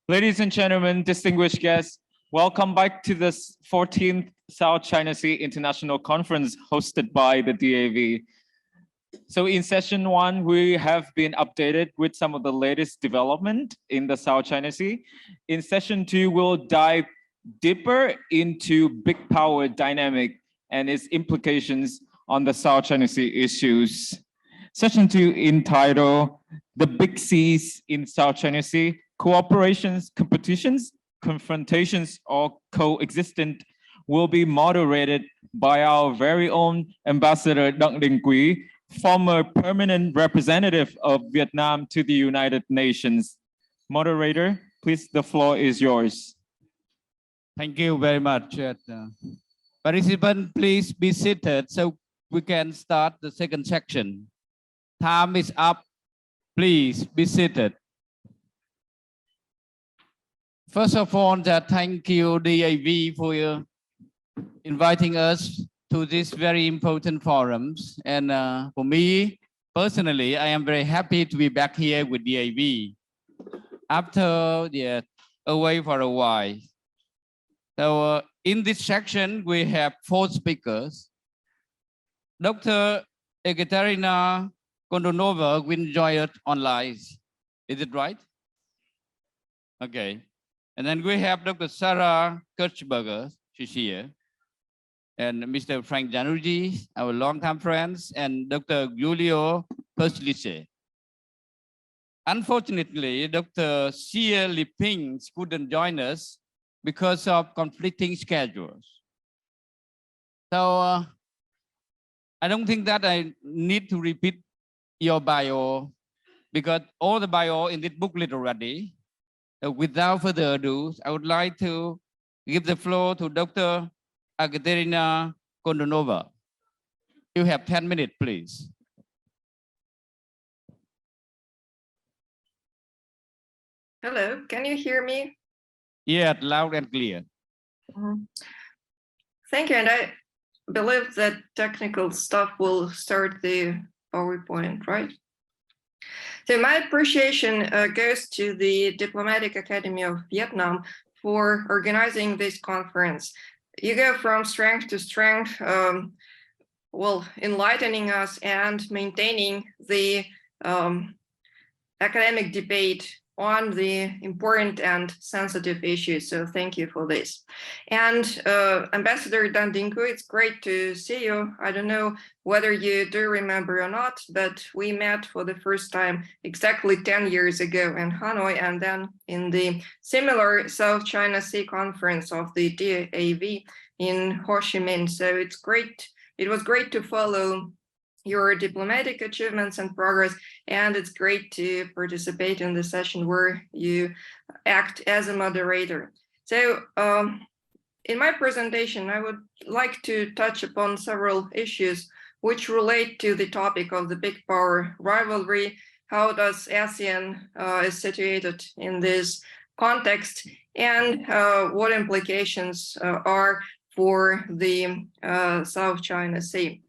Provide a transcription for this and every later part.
Ladies and gentlemen, distinguished guests, welcome back to this 14th South China Sea International Conference hosted by the DAV. So in session one, we have been updated with some of the latest development in the South China Sea. In session two, we'll dive deeper into big power dynamic and its implications on the South China Sea issues. Session two entitled The Big Seas in South China Sea, Cooperations, Competitions, Confrontations, or Coexistent will be moderated by our very own Ambassador Đặng Đình Quý, former permanent representative of Vietnam to the United Nations. Moderator, please, the floor is yours. Thank you very much. Participants, please be seated so we can start the second section. Time is up. Please be seated. First of all, thank you, DAV, for inviting us to this very important forums. And for me, personally, I am very happy to be back here with DAV after away for a while. So in this section, we have 4 speakers. Dr. Ekaterina Kondonova will join us online. Is it right? Okay. And then we have Dr. Sarah Kirchberger, she's here. And Mr. Frank Janucci, our longtime friends, and Dr. Giulio Perslice. Unfortunately, Dr. Xie Liping couldn't join us because of conflicting schedules. So I don't think that I need to repeat your bio because all the bio in this booklet already. Without further ado, I would like to give the floor to Dr. Ekaterina Kondonova. You have 10 minutes, please. Hello, can you hear me? Yeah, loud and clear. Thank you, and I believe that technical stuff will start the PowerPoint, right? So my appreciation goes to the Diplomatic Academy of Vietnam for organizing this conference. You go from strength to strength, enlightening us and maintaining the academic debate on the important and sensitive issues. So thank you for this. And Ambassador Đặng Đình Quý, it's great to see you. I don't know whether you do remember or not, but we met for the first time exactly 10 years ago in Hanoi, and then in the similar South China Sea Conference of the DAV in Ho Chi Minh. So it's great. It was great to follow your diplomatic achievements and progress, and it's great to participate in the session where you act as a moderator. So in my presentation, I would like to touch upon several issues which relate to the topic of the big power rivalry. How does ASEAN is situated in this context, and what implications are for the South China Sea.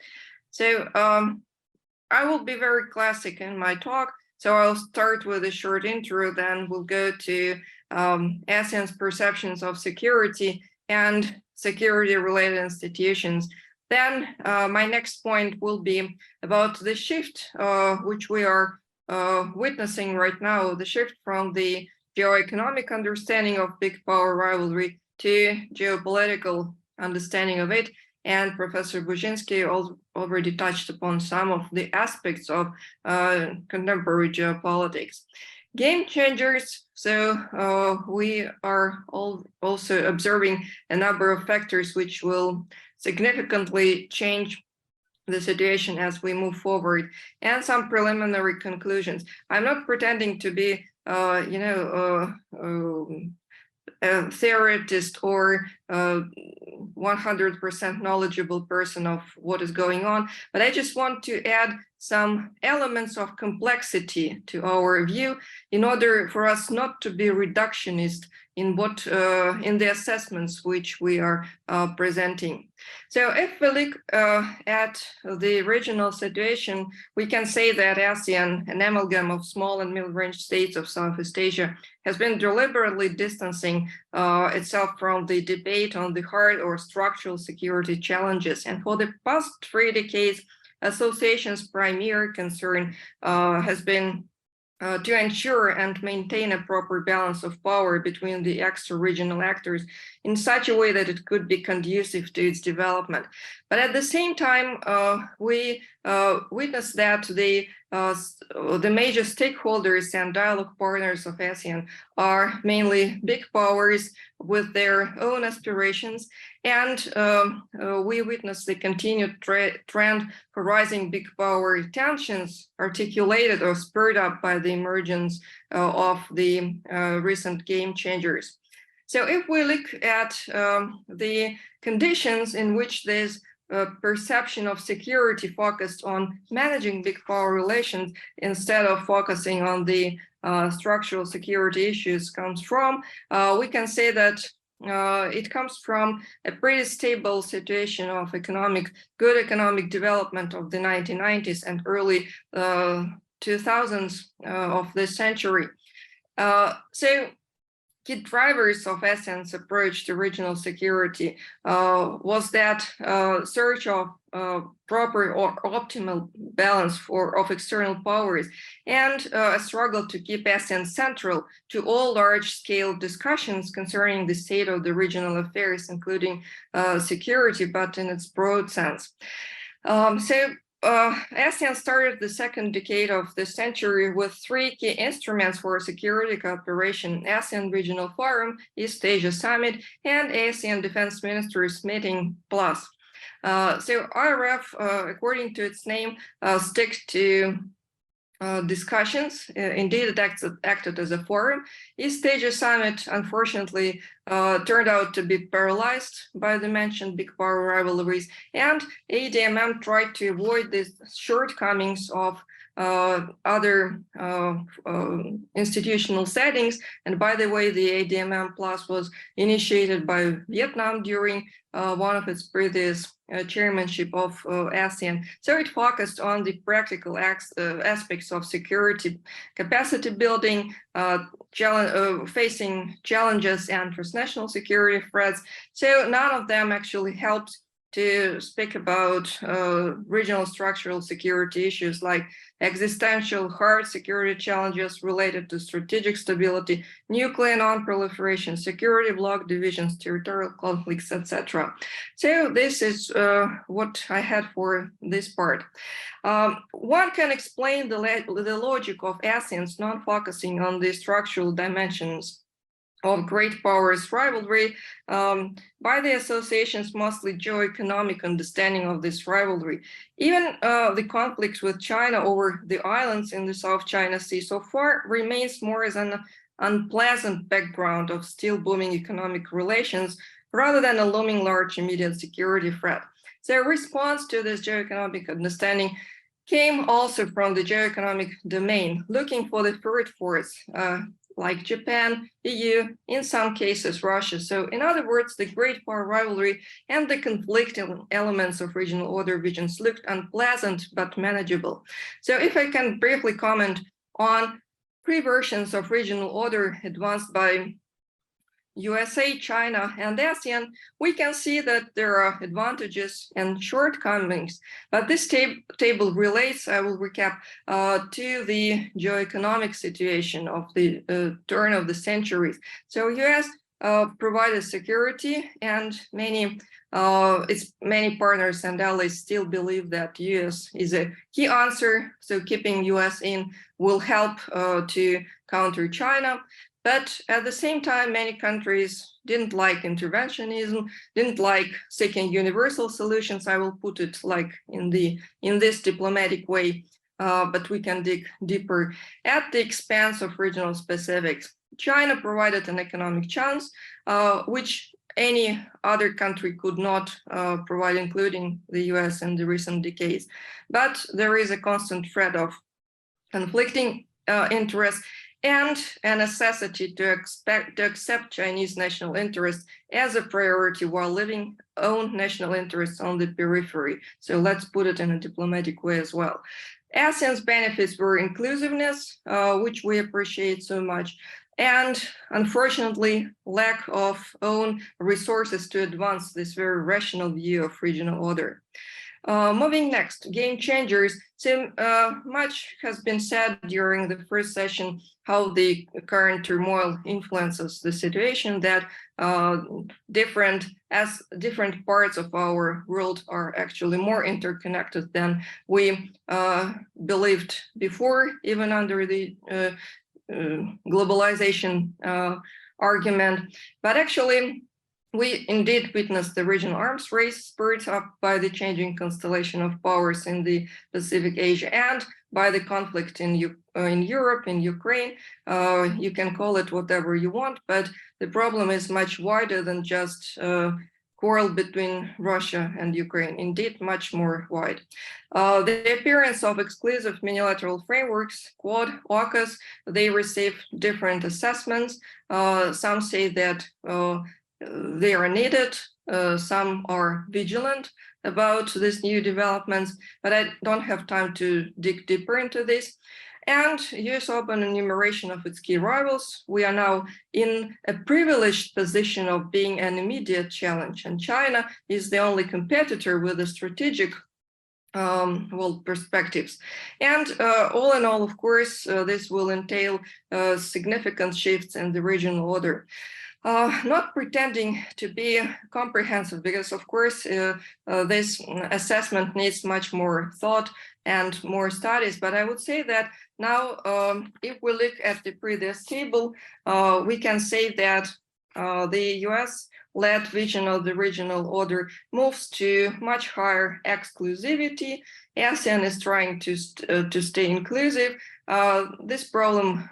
So I will be very classic in my talk. So I'll start with a short intro, then we'll go to ASEAN's perceptions of security and security-related institutions. Then my next point will be about the shift which we are witnessing right now, the shift from the geoeconomic understanding of big power rivalry to geopolitical understanding of it. And Professor Buzinski already touched upon some of the aspects of contemporary geopolitics. Game changers, so we are also observing a number of factors which will significantly change the situation as we move forward, and some preliminary conclusions. I'm not pretending to be, a theoretist or 100% knowledgeable person of what is going on, but I just want to add some elements of complexity to our view in order for us not to be reductionist in what in the assessments which we are presenting. So if we look at the regional situation, we can say that ASEAN, an amalgam of small and middle-range states of Southeast Asia, has been deliberately distancing itself from the debate on the hard or structural security challenges. And for the past 3 decades, association's primary concern has been to ensure and maintain a proper balance of power between the extra-regional actors in such a way that it could be conducive to its development. But at the same time, we witness that the major stakeholders and dialogue partners of ASEAN are mainly big powers with their own aspirations, and we witness the continued trend for rising big power tensions articulated or spurred up by the emergence of the recent game changers. So if we look at the conditions in which this perception of security focused on managing big power relations instead of focusing on the structural security issues comes from, we can say that it comes from a pretty stable situation of good economic development of the 1990s and early 2000s of this century. So key drivers of ASEAN's approach to regional security was that search of proper or optimal balance of external powers and a struggle to keep ASEAN central to all large-scale discussions concerning the state of the regional affairs, including security, but in its broad sense. ASEAN started the second decade of the century with 3 key instruments for security cooperation: ASEAN Regional Forum, East Asia Summit, and ASEAN Defense Ministers Meeting Plus. So IRF, according to its name, sticks to discussions. Indeed, it acted as a forum. East Asia Summit, unfortunately, turned out to be paralyzed by the mentioned big power rivalries, and ADMM tried to avoid the shortcomings of other institutional settings. And by the way, the ADMM Plus was initiated by Vietnam during one of its previous chairmanship of ASEAN. So it focused on the practical aspects of security, capacity building, facing challenges and transnational security threats. So none of them actually helped to speak about regional structural security issues like existential hard security challenges related to strategic stability, nuclear non-proliferation, security bloc divisions, territorial conflicts, etc. So this is what I had for this part. One can explain the logic of ASEAN's non-focusing on the structural dimensions of great powers rivalry by the association's mostly geo-economic understanding of this rivalry. Even the conflict with China over the islands in the South China Sea so far remains more as an unpleasant background of still booming economic relations rather than a looming large immediate security threat. Their response to this geo-economic understanding came also from the geo-economic domain, looking for the third force, like Japan, EU, in some cases Russia. So in other words, the great power rivalry and the conflicting elements of regional order visions looked unpleasant but manageable. So if I can briefly comment on 3 versions of regional order advanced by USA, China, and ASEAN, we can see that there are advantages and shortcomings. But this table relates, I will recap, to the geoeconomic situation of the turn of the century. So US provided security, and its many partners and allies still believe that US is a key answer. So keeping US in will help to counter China. But at the same time, many countries didn't like interventionism, didn't like seeking universal solutions. I will put it like in this diplomatic way, but we can dig deeper at the expense of regional specifics. China provided an economic chance, which any other country could not provide, including the US in the recent decades. But there is a constant threat of conflicting interests and a necessity to accept Chinese national interests as a priority while leaving own national interests on the periphery. So let's put it in a diplomatic way as well. ASEAN's benefits were inclusiveness, which we appreciate so much, and unfortunately, lack of own resources to advance this very rational view of regional order. Moving next, game changers. So much has been said during the first session how the current turmoil influences the situation, that different parts of our world are actually more interconnected than we believed before, even under the globalization argument. But actually, we indeed witnessed the regional arms race spurred up by the changing constellation of powers in the Pacific Asia and by the conflict in Europe, in Ukraine. You can call it whatever you want, but the problem is much wider than just quarrel between Russia and Ukraine, indeed much more wide. The appearance of exclusive unilateral frameworks, Quad, AUKUS, they receive different assessments. Some say that they are needed. Some are vigilant about these new developments, but I don't have time to dig deeper into this. And US open enumeration of its key rivals. We are now in a privileged position of being an immediate challenge, and China is the only competitor with the strategic perspectives. And all in all, of course, this will entail significant shifts in the regional order. Not pretending to be comprehensive, because of course this assessment needs much more thought and more studies, but I would say that now if we look at the previous table, we can say that the US-led vision of the regional order moves to much higher exclusivity. ASEAN is trying to stay inclusive. This problem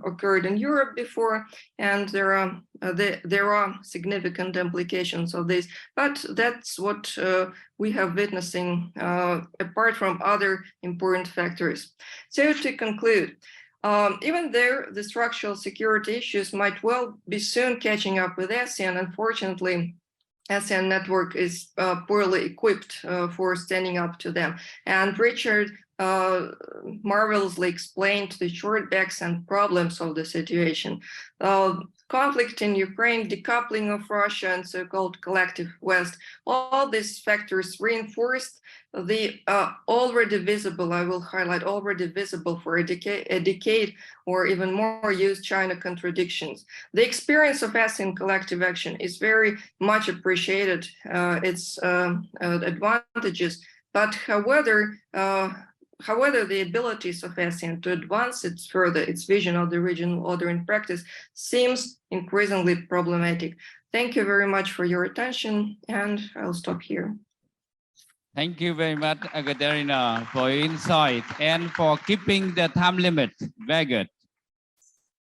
occurred in Europe before, and there are significant implications of this. But that's what we have witnessing apart from other important factors. So to conclude, even though the structural security issues might well be soon catching up with ASEAN, unfortunately, ASEAN network is poorly equipped for standing up to them. And Richard marvelously explained the shortbacks and problems of the situation. Conflict in Ukraine, decoupling of Russia, and so-called collective West, all these factors reinforced the already visible, I will highlight, already visible for a decade or even more used China contradictions. The experience of ASEAN collective action is very much appreciated, its advantages, but however, the abilities of ASEAN to advance its vision of the regional order in practice seems increasingly problematic. Thank you very much for your attention, and I'll stop here. Thank you very much, Katerina, for your insight and for keeping the time limit. Very good.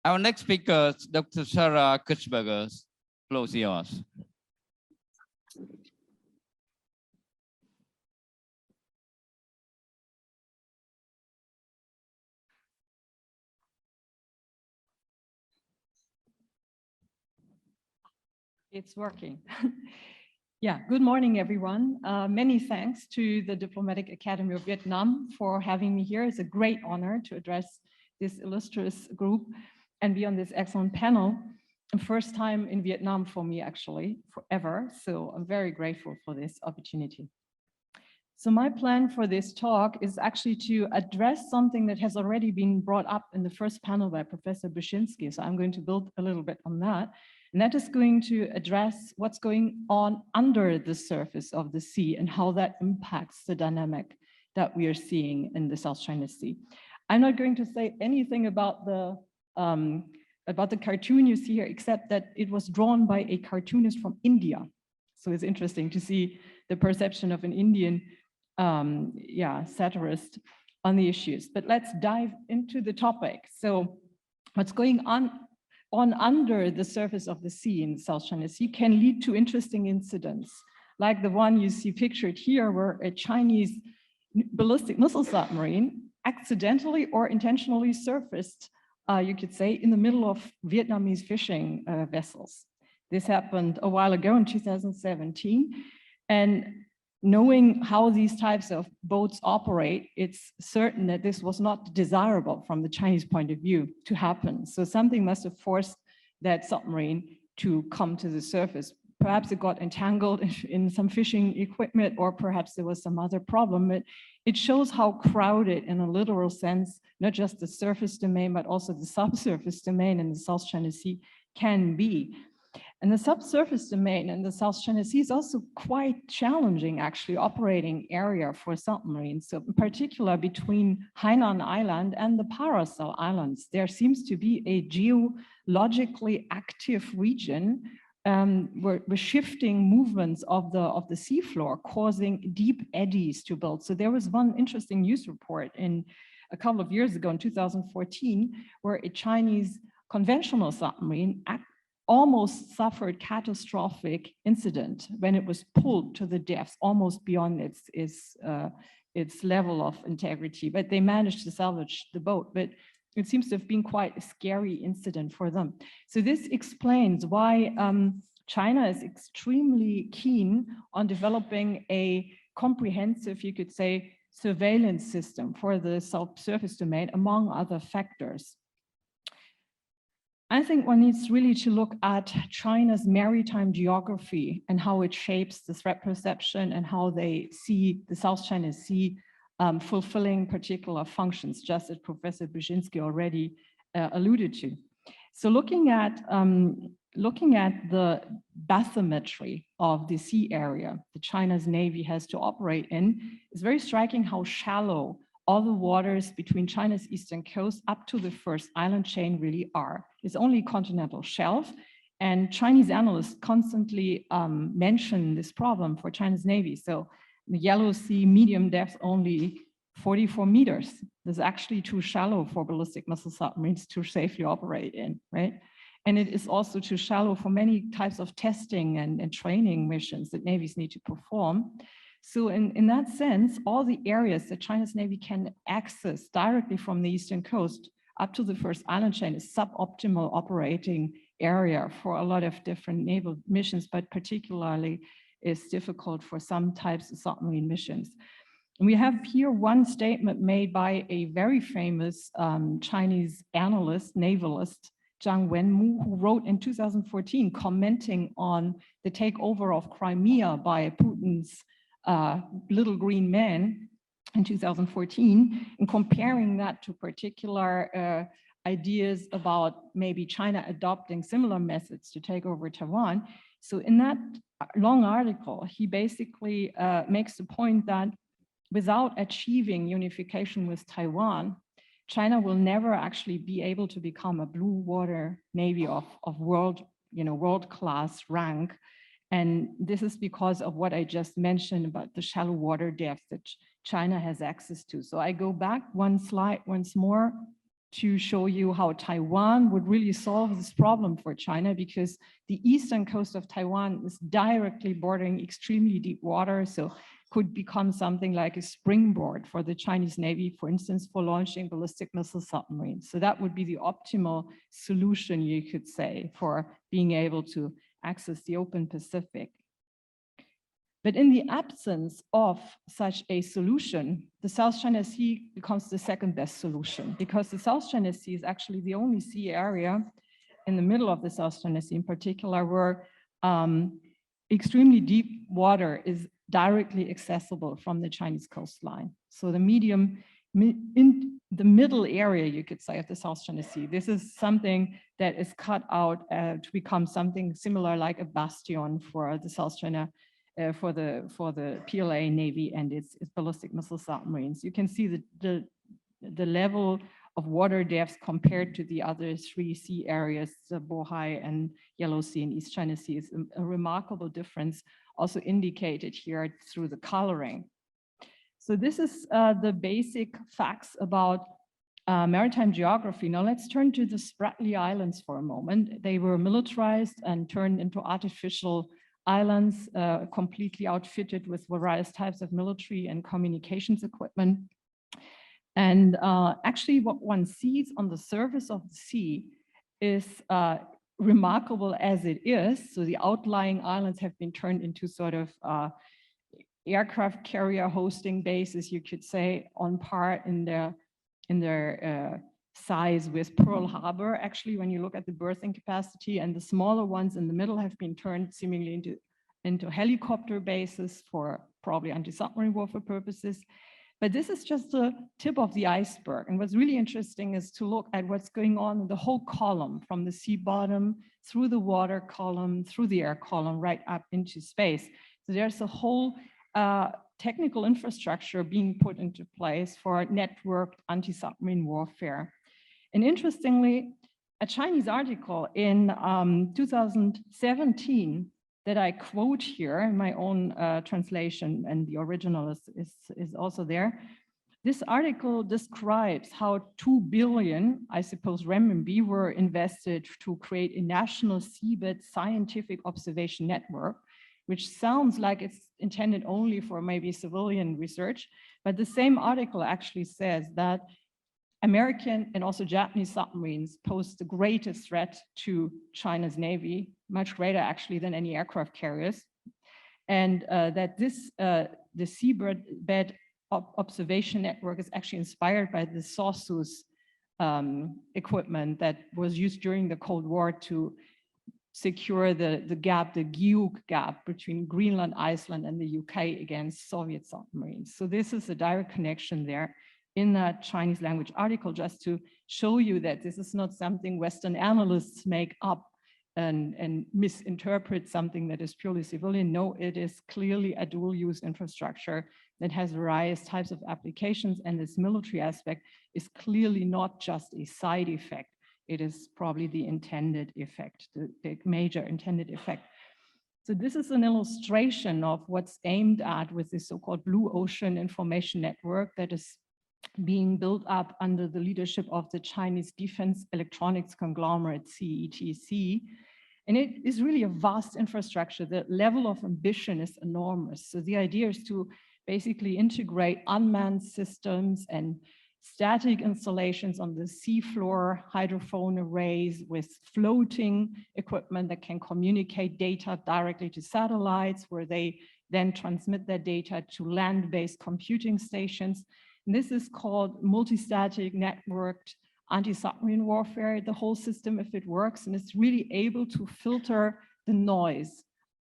Our next speaker is Dr. Sarah Kutzberger. Floor is yours. It's working. Yeah, good morning, everyone. Many thanks to the Diplomatic Academy of Vietnam for having me here. It's a great honor to address this illustrious group and be on this excellent panel. The first time in Vietnam for me, actually, forever. So I'm very grateful for this opportunity. So my plan for this talk is actually to address something that has already been brought up in the first panel by Professor Bushinsky. So I'm going to build a little bit on that. And that is going to address what's going on under the surface of the sea and how that impacts the dynamic that we are seeing in the South China Sea. I'm not going to say anything about the cartoon you see here, except that it was drawn by a cartoonist from India. So it's interesting to see the perception of an Indian satirist on the issues. But let's dive into the topic. So what's going on on under the surface of the sea in the South China Sea can lead to interesting incidents, like the one you see pictured here, where a Chinese ballistic missile submarine accidentally or intentionally surfaced, you could say, in the middle of Vietnamese fishing vessels. This happened a while ago in 2017. And knowing how these types of boats operate, it's certain that this was not desirable from the Chinese point of view to happen. So something must have forced that submarine to come to the surface. Perhaps it got entangled in some fishing equipment, or perhaps there was some other problem. But it shows how crowded, in a literal sense, not just the surface domain, but also the subsurface domain in the South China Sea can be. And the subsurface domain in the South China Sea is also quite challenging, actually, operating area for submarines. So in particular, between Hainan Island and the Paracel Islands, there seems to be a geologically active region where shifting movements of the seafloor causing deep eddies to build. So there was one interesting news report a couple of years ago in 2014, where a Chinese conventional submarine almost suffered catastrophic incident when it was pulled to the depths, almost beyond its level of integrity. But they managed to salvage the boat. But it seems to have been quite a scary incident for them. So this explains why China is extremely keen on developing a comprehensive, you could say, surveillance system for the subsurface domain, among other factors. I think one needs really to look at China's maritime geography and how it shapes the threat perception and how they see the South China Sea fulfilling particular functions, just as Professor Brzezinski already alluded to. So looking at the bathymetry of the sea area that China's Navy has to operate in, it's very striking how shallow all the waters between China's eastern coast up to the first island chain really are. It's only continental shelf, and Chinese analysts constantly mention this problem for China's Navy. So the Yellow Sea medium depth only 44 meters. This is actually too shallow for ballistic missile submarines to safely operate in, right? And it is also too shallow for many types of testing and training missions that navies need to perform. So in that sense, all the areas that China's Navy can access directly from the eastern coast up to the first island chain is suboptimal operating area for a lot of different naval missions, but particularly is difficult for some types of submarine missions. And we have here one statement made by a very famous Chinese analyst, navalist, Zhang Wenmu, who wrote in 2014 commenting on the takeover of Crimea by Putin's little green man in 2014, and comparing that to particular ideas about maybe China adopting similar methods to take over Taiwan. So in that long article, he basically makes the point that without achieving unification with Taiwan, China will never actually be able to become a blue water navy of world-class rank. And this is because of what I just mentioned about the shallow water depth that China has access to. So I go back one slide once more to show you how Taiwan would really solve this problem for China, because the eastern coast of Taiwan is directly bordering extremely deep water. So could become something like a springboard for the Chinese Navy, for instance, for launching ballistic missile submarines. So that would be the optimal solution, you could say, for being able to access the open Pacific. But in the absence of such a solution, the South China Sea becomes the second best solution, because the South China Sea is actually the only sea area in the middle of the South China Sea in particular where extremely deep water is directly accessible from the Chinese coastline. So the in the middle area, you could say, of the South China Sea, this is something that is cut out to become something similar like a bastion for the South China, for the PLA Navy and its ballistic missile submarines. You can see the level of water depth compared to the other three sea areas, the Bohai and Yellow Sea and East China Sea, is a remarkable difference, also indicated here through the coloring. So this is the basic facts about maritime geography. Now let's turn to the Spratly Islands for a moment. They were militarized and turned into artificial islands, completely outfitted with various types of military and communications equipment. And actually what one sees on the surface of the sea is remarkable as it is. So the outlying islands have been turned into sort of aircraft carrier hosting bases, you could say, on par in their size with Pearl Harbor. Actually, when you look at the berthing capacity, and the smaller ones in the middle have been turned seemingly into helicopter bases for probably anti-submarine warfare purposes. But this is just the tip of the iceberg. And what's really interesting is to look at what's going on in the whole column, from the sea bottom, through the water column, through the air column, right up into space. So there's a whole technical infrastructure being put into place for networked anti-submarine warfare. And interestingly, a Chinese article in 2017 that I quote here in my own translation, and the original is also there. This article describes how 2 billion, I suppose, renminbi were invested to create a national seabed scientific observation network, which sounds like it's intended only for maybe civilian research. But the same article actually says that American and also Japanese submarines pose the greatest threat to China's Navy, much greater actually than any aircraft carriers. And that this, the seabed observation network is actually inspired by the Sawsus equipment that was used during the Cold War to secure the gap, the Gyuk gap between Greenland, Iceland, and the UK against Soviet submarines. So this is a direct connection there in that Chinese language article, just to show you that this is not something Western analysts make up and misinterpret something that is purely civilian. No, it is clearly a dual use infrastructure that has various types of applications, and this military aspect is clearly not just a side effect. It is probably the intended effect, the major intended effect. So this is an illustration of what's aimed at with this so-called Blue Ocean Information Network that is being built up under the leadership of the Chinese defense electronics conglomerate CETC. And it is really a vast infrastructure. The level of ambition is enormous. So the idea is to basically integrate unmanned systems and static installations on the seafloor, hydrophone arrays with floating equipment that can communicate data directly to satellites, where they then transmit their data to land-based computing stations. And this is called multi-static networked anti-submarine warfare. The whole system, if it works, and it's really able to filter the noise,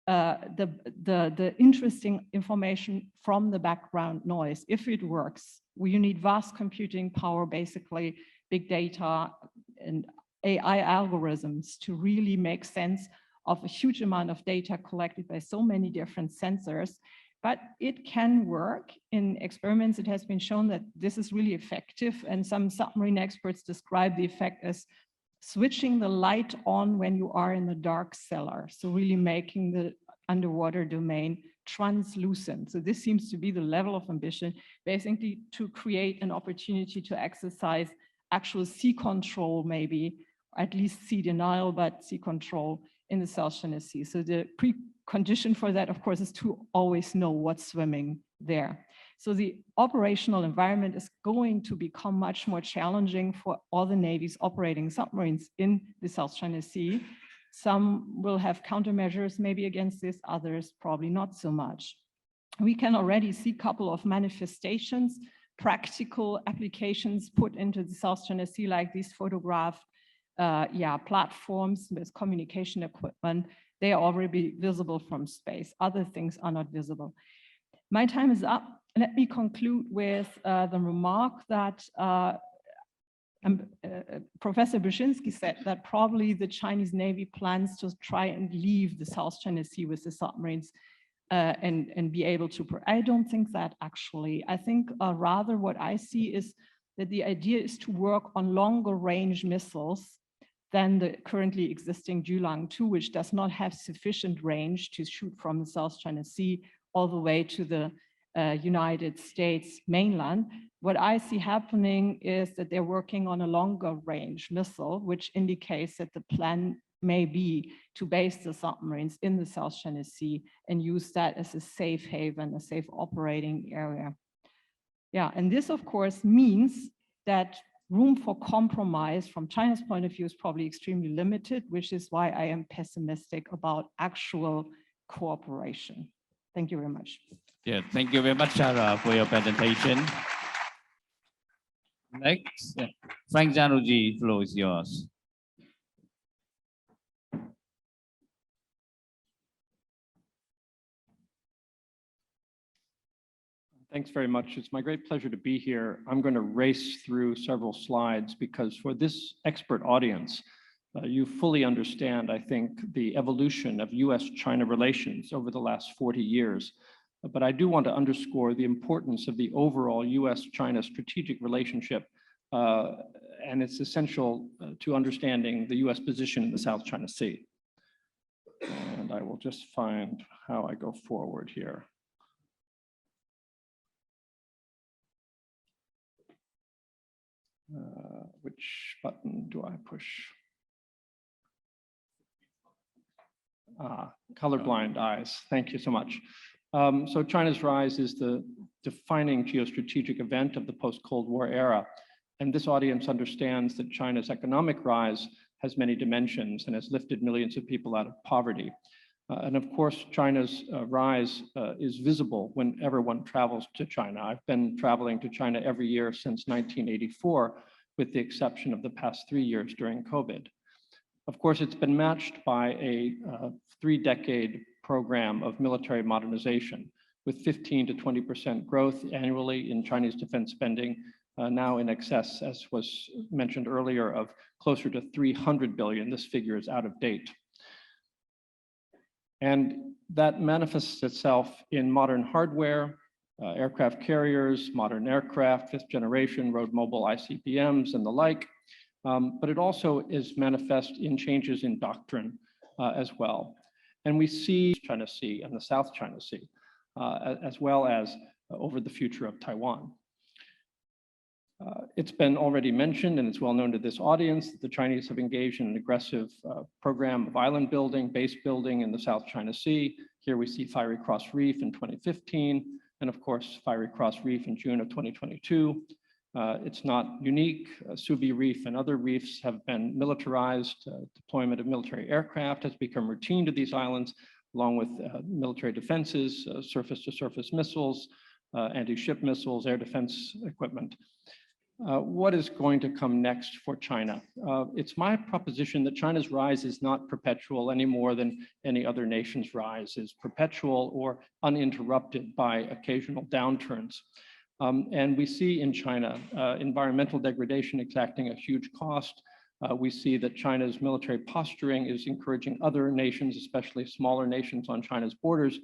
the interesting information from the background noise. If it works, you need vast computing power, basically big data and AI algorithms to really make sense of a huge amount of data collected by so many different sensors. But it can work. In experiments, it has been shown that this is really effective, and some submarine experts describe the effect as switching the light on when you are in the dark cellar. So really making the underwater domain translucent. So this seems to be the level of ambition, basically to create an opportunity to exercise actual sea control, maybe, at least sea denial, but sea control in the South China Sea. So the precondition for that, of course, is to always know what's swimming there. So the operational environment is going to become much more challenging for all the navies operating submarines in the South China Sea. Some will have countermeasures maybe against this, others probably not so much. We can already see a couple of manifestations, practical applications put into the South China Sea, like these photographed platforms with communication equipment. They are already visible from space. Other things are not visible. My time is up. Let me conclude with the remark that Professor Brzezinski said that probably the Chinese Navy plans to try and leave the South China Sea with the submarines and be able to. I don't think that, actually. I think rather what I see is that the idea is to work on longer range missiles than the currently existing Julang-2, which does not have sufficient range to shoot from the South China Sea all the way to the United States mainland. What I see happening is that they're working on a longer range missile, which indicates that the plan may be to base the submarines in the South China Sea and use that as a safe haven, a safe operating area. Yeah, and this of course means that room for compromise from China's point of view is probably extremely limited, which is why I am pessimistic about actual cooperation. Thank you very much. Yeah, thank you very much, Sarah, for your presentation. Next, Frank Zanuji, floor is yours. Thanks very much. It's my great pleasure to be here. I'm going to race through several slides because for this expert audience, you fully understand, I think, the evolution of US-China relations over the last 40 years. But I do want to underscore the importance of the overall US-China strategic relationship, and it's essential to understanding the US position in the South China Sea. And I will just find how I go forward here. Which button do I push? Colorblind eyes. Thank you so much. So China's rise is the defining geostrategic event of the post-Cold War era. And this audience understands that China's economic rise has many dimensions and has lifted millions of people out of poverty. And of course, China's rise is visible whenever one travels to China. I've been traveling to China every year since 1984, with the exception of the past 3 years during COVID. Of course, it's been matched by a 3-decade program of military modernization, with 15 to 20% growth annually in Chinese defense spending, now in excess, as was mentioned earlier, of closer to 300 billion. This figure is out of date. And that manifests itself in modern hardware, aircraft carriers, modern aircraft, 5th generation, road mobile ICBMs and the like. But it also is manifest in changes in doctrine as well. And we see China Sea and the South China Sea, as well as over the future of Taiwan. It's been already mentioned, and it's well known to this audience, that the Chinese have engaged in an aggressive program of island building, base building in the South China Sea. Here we see Fiery Cross Reef in 2015, and of course, Fiery Cross Reef in June of 2022. It's not unique. Subi Reef and other reefs have been militarized. Deployment of military aircraft has become routine to these islands, along with military defenses, surface-to-surface missiles, anti-ship missiles, air defense equipment. What is going to come next for China? It's my proposition that China's rise is not perpetual any more than any other nation's rise is perpetual or uninterrupted by occasional downturns. And we see in China environmental degradation exacting a huge cost. We see that China's military posturing is encouraging other nations, especially smaller nations on China's borders,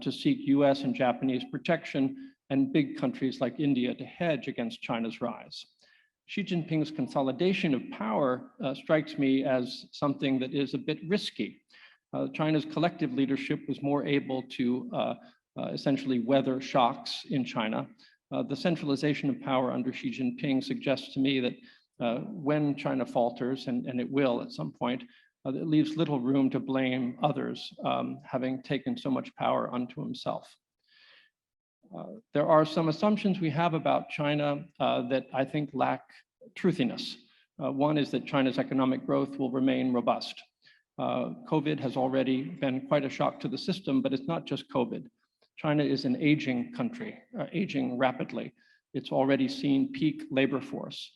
to seek US and Japanese protection, and big countries like India to hedge against China's rise. Xi Jinping's consolidation of power strikes me as something that is a bit risky. China's collective leadership was more able to essentially weather shocks in China. The centralization of power under Xi Jinping suggests to me that when China falters, and it will at some point, it leaves little room to blame others, having taken so much power unto himself. There are some assumptions we have about China that I think lack truthiness. One is that China's economic growth will remain robust. COVID has already been quite a shock to the system, but it's not just COVID. China is an aging country, aging rapidly. It's already seen peak labor force.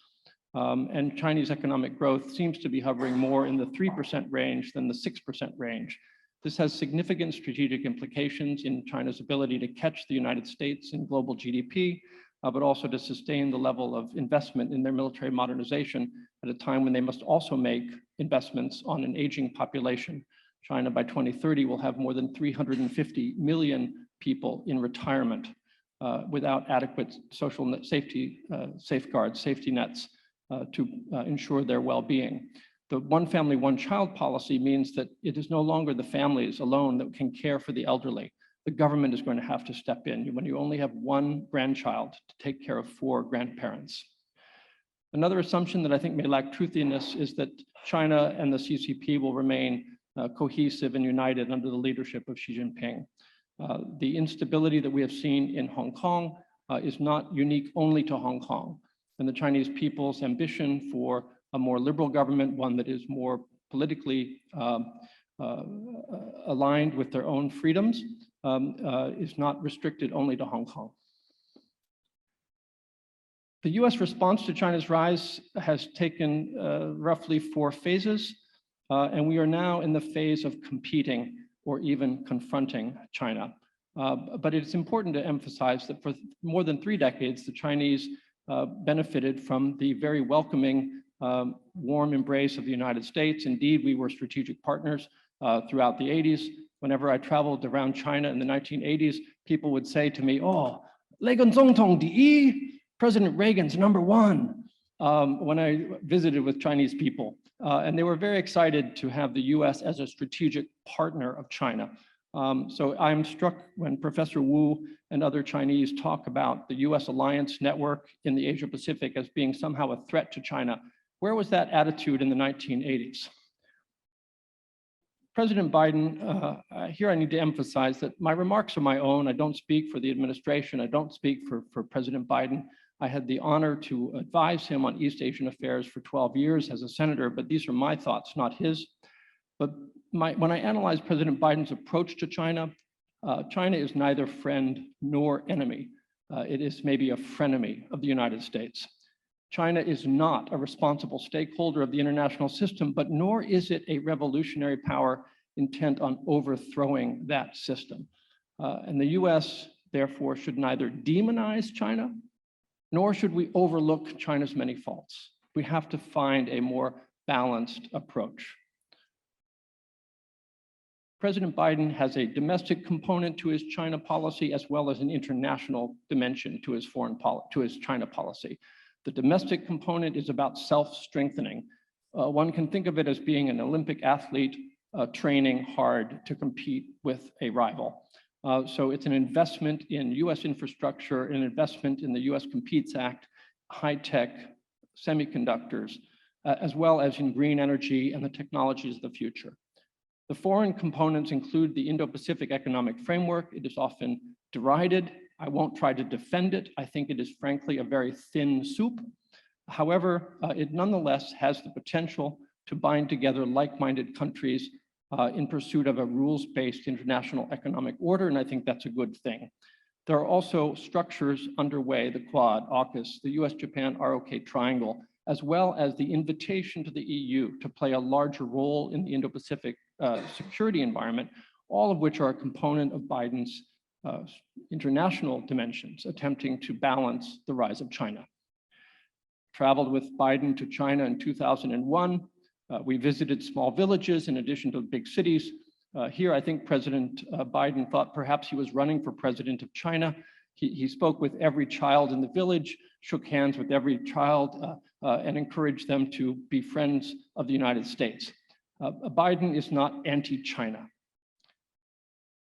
And Chinese economic growth seems to be hovering more in the 3% range than the 6% range. This has significant strategic implications in China's ability to catch the United States in global GDP, but also to sustain the level of investment in their military modernization at a time when they must also make investments on an aging population. China by 2030 will have more than 350 million people in retirement without adequate social safety safeguards, safety nets to ensure their well-being. The one family, one child policy means that it is no longer the families alone that can care for the elderly. the government is going to have to step in when you only have one grandchild to take care of 4 grandparents. Another assumption that I think may lack truthiness is that China and the CCP will remain cohesive and united under the leadership of Xi Jinping. The instability that we have seen in Hong Kong is not unique only to Hong Kong, and the Chinese people's ambition for a more liberal government, one that is more politically aligned with their own freedoms, is not restricted only to Hong Kong. The US response to China's rise has taken roughly 4 phases, and we are now in the phase of competing or even confronting China. But it's important to emphasize that for more than 3 decades, the Chinese benefited from the very welcoming, warm embrace of the United States. Indeed, we were strategic partners throughout the 80s. Whenever I traveled around China in the 1980s, people would say to me, "Oh, 雷根总统第一, President Reagan's #1," when I visited with Chinese people. And they were very excited to have the US as a strategic partner of China. So I'm struck when Professor Wu and other Chinese talk about the US alliance network in the Asia Pacific as being somehow a threat to China. Where was that attitude in the 1980s? President Biden, here I need to emphasize that my remarks are my own. I don't speak for the administration. I don't speak for President Biden. I had the honor to advise him on East Asian affairs for 12 years as a senator, but these are my thoughts, not his. But when I analyze President Biden's approach to China, China is neither friend nor enemy. It is maybe a frenemy of the United States. China is not a responsible stakeholder of the international system, but nor is it a revolutionary power intent on overthrowing that system. And the US, therefore, should neither demonize China, nor should we overlook China's many faults. We have to find a more balanced approach. President Biden has a domestic component to his China policy as well as an international dimension to his China policy. The domestic component is about self-strengthening. One can think of it as being an Olympic athlete training hard to compete with a rival. So it's an investment in US infrastructure, an investment in the US Competes Act, high-tech, semiconductors, as well as in green energy and the technologies of the future. The foreign components include the Indo-Pacific Economic Framework. It is often derided. I won't try to defend it. I think it is frankly a very thin soup. However, it nonetheless has the potential to bind together like-minded countries in pursuit of a rules-based international economic order, and I think that's a good thing. There are also structures underway, the Quad, AUKUS, the US-Japan ROK triangle, as well as the invitation to the EU to play a larger role in the Indo-Pacific security environment, all of which are a component of Biden's international dimensions, attempting to balance the rise of China. Traveled with Biden to China in 2001. We visited small villages in addition to big cities. Here, I think President Biden thought perhaps he was running for president of China. He spoke with every child in the village, shook hands with every child, and encouraged them to be friends of the United States. Biden is not anti-China.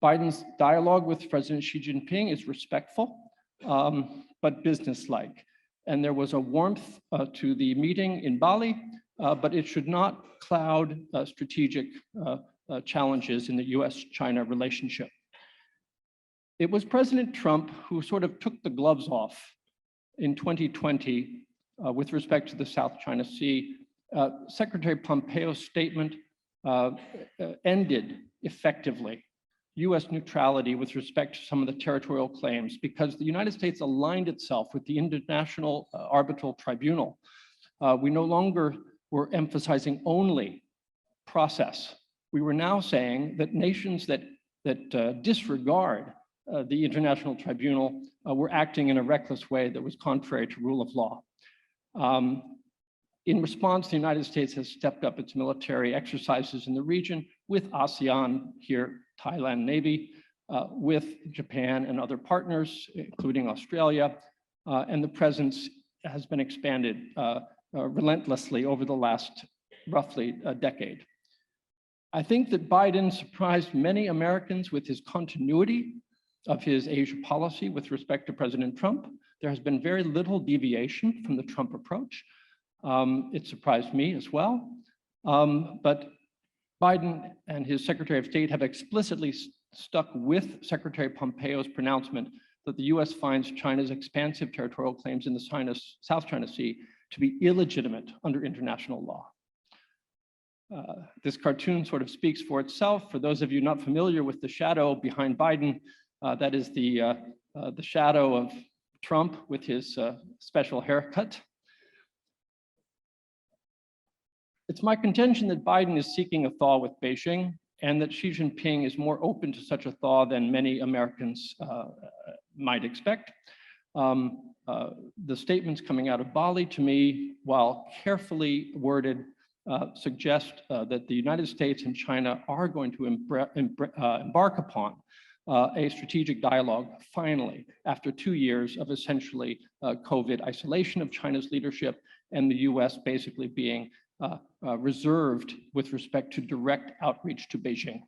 Biden's dialogue with President Xi Jinping is respectful, but businesslike. And there was a warmth to the meeting in Bali, but it should not cloud strategic challenges in the US-China relationship. It was President Trump who sort of took the gloves off in 2020 with respect to the South China Sea. Secretary Pompeo's statement ended effectively US neutrality with respect to some of the territorial claims because the United States aligned itself with the International Arbitral Tribunal. We no longer were emphasizing only process. We were now saying that nations that disregard the International Tribunal were acting in a reckless way that was contrary to rule of law. In response, the United States has stepped up its military exercises in the region with ASEAN, here Thailand Navy, with Japan and other partners, including Australia, and the presence has been expanded relentlessly over the last roughly a decade. I think that Biden surprised many Americans with his continuity of his Asia policy with respect to President Trump. There has been very little deviation from the Trump approach. It surprised me as well. But Biden and his Secretary of State have explicitly stuck with Secretary Pompeo's pronouncement that the US finds China's expansive territorial claims in the South China Sea to be illegitimate under international law. This cartoon sort of speaks for itself. For those of you not familiar with the shadow behind Biden, that is the shadow of Trump with his special haircut. It's my contention that Biden is seeking a thaw with Beijing and that Xi Jinping is more open to such a thaw than many Americans might expect. The statements coming out of Bali to me, while carefully worded, suggest that the United States and China are going to embark upon a strategic dialogue, finally, after 2 years of essentially COVID isolation of China's leadership and the US basically being reserved with respect to direct outreach to Beijing.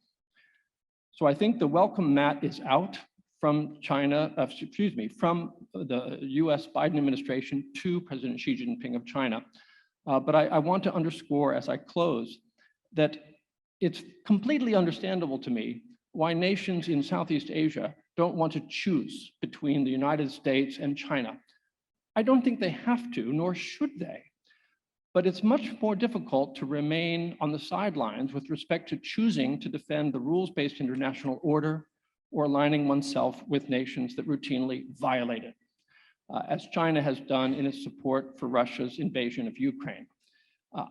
So I think the welcome mat is out from China, from the US Biden administration to President Xi Jinping of China. But I want to underscore as I close that it's completely understandable to me why nations in Southeast Asia don't want to choose between the United States and China. I don't think they have to, nor should they. But it's much more difficult to remain on the sidelines with respect to choosing to defend the rules-based international order or aligning oneself with nations that routinely violate it, as China has done in its support for Russia's invasion of Ukraine.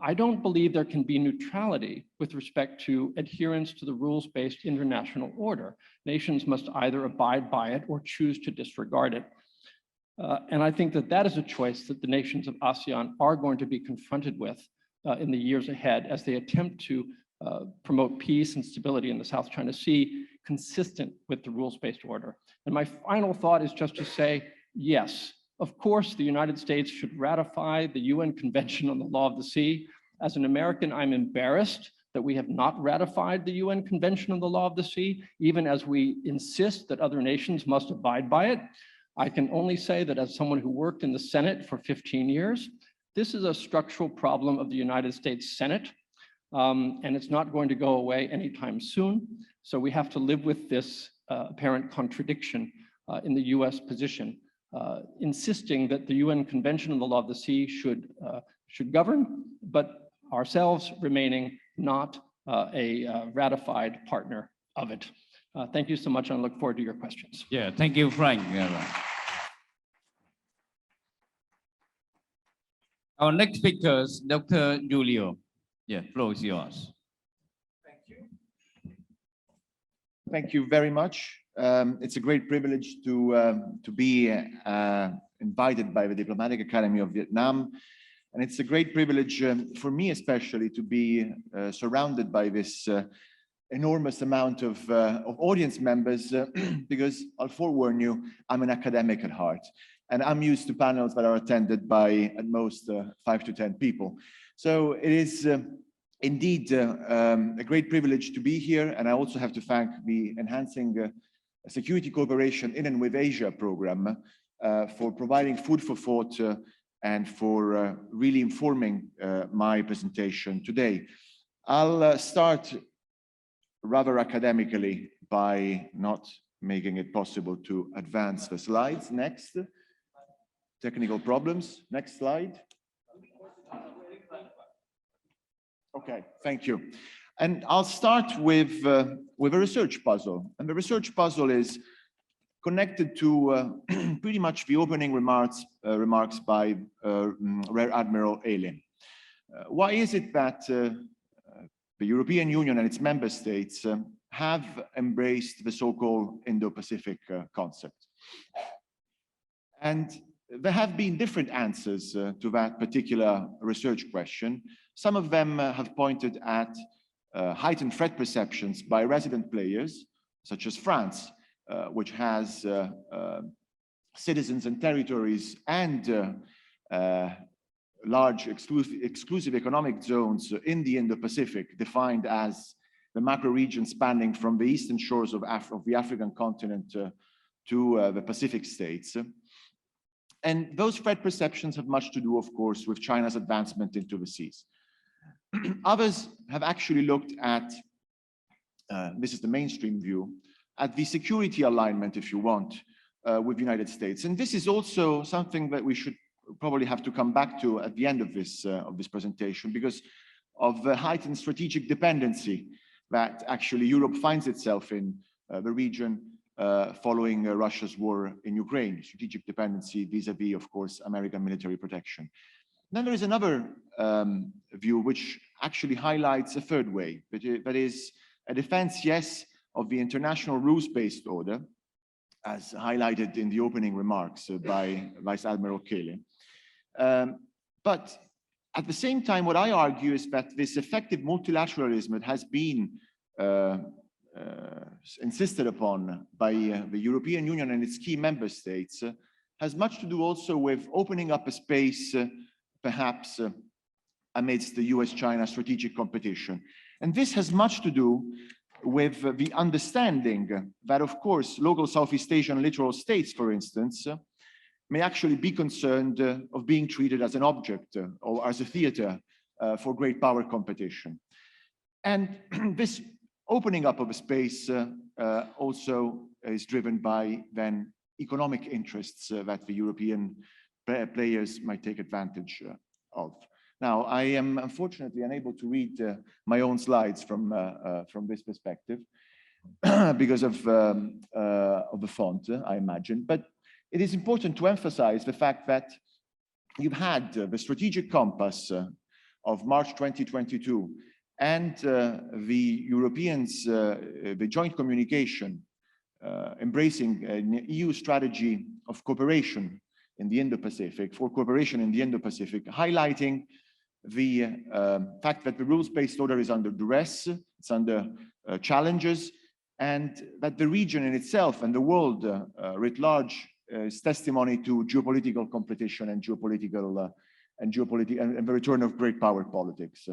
I don't believe there can be neutrality with respect to adherence to the rules-based international order. Nations must either abide by it or choose to disregard it. And I think that that is a choice that the nations of ASEAN are going to be confronted with in the years ahead as they attempt to promote peace and stability in the South China Sea, consistent with the rules-based order. And my final thought is just to say, yes, of course, the United States should ratify the UN Convention on the Law of the Sea. As an American, I'm embarrassed that we have not ratified the UN Convention on the Law of the Sea, even as we insist that other nations must abide by it. I can only say that as someone who worked in the Senate for 15 years, this is a structural problem of the United States Senate, and it's not going to go away anytime soon. So we have to live with this apparent contradiction in the US position, insisting that the UN Convention on the Law of the Sea should govern, but ourselves remaining not a ratified partner of it. Thank you so much, and I look forward to your questions. Yeah, thank you, Frank. Our next speaker is Dr. Julio. Yeah, floor is yours. Thank you. Thank you very much. It's a great privilege to be invited by the Diplomatic Academy of Vietnam. And it's a great privilege for me, especially, to be surrounded by this enormous amount of audience members, because I'll forewarn you, I'm an academic at heart. And I'm used to panels that are attended by at most 5 to 10 people. So it is indeed a great privilege to be here. And I also have to thank the Enhancing Security Cooperation in and with Asia program for providing food for thought and for really informing my presentation today. I'll start rather academically by not making it possible to advance the slides. Next. Technical problems. Next slide. Okay, thank you. And I'll start with a research puzzle. And the research puzzle is connected to pretty much the opening remarks by Rear Admiral Alin. Why is it that the European Union and its member states have embraced the so-called Indo-Pacific concept? And there have been different answers to that particular research question. Some of them have pointed at heightened threat perceptions by resident players, such as France, which has citizens and territories and large exclusive economic zones in the Indo-Pacific, defined as the macro region spanning from the eastern shores of the African continent to the Pacific states. And those threat perceptions have much to do, of course, with China's advancement into the seas. Others have actually looked at, this is the mainstream view, at the security alignment, if you want, with the United States. And this is also something that we should probably have to come back to at the end of this presentation, because of the heightened strategic dependency that actually Europe finds itself in the region following Russia's war in Ukraine, strategic dependency vis-a-vis, of course, American military protection. Then there is another view which actually highlights a third way, that is a defense, yes, of the international rules-based order, as highlighted in the opening remarks by Vice Admiral Kelly. But at the same time, what I argue is that this effective multilateralism that has been insisted upon by the European Union and its key member states has much to do also with opening up a space, perhaps amidst the US-China strategic competition. And this has much to do with the understanding that, of course, local Southeast Asian littoral states, for instance, may actually be concerned of being treated as an object or as a theater for great power competition. And this opening up of a space also is driven by then economic interests that the European players might take advantage of. Now, I am unfortunately unable to read my own slides from this perspective because of the font, I imagine. But it is important to emphasize the fact that you've had the strategic compass of March 2022 and the Europeans, the joint communication embracing an EU strategy of cooperation in the Indo-Pacific, for cooperation in the Indo-Pacific, highlighting the fact that the rules-based order is under duress, it's under challenges, and that the region in itself and the world writ large is testimony to geopolitical competition and and the return of great power politics.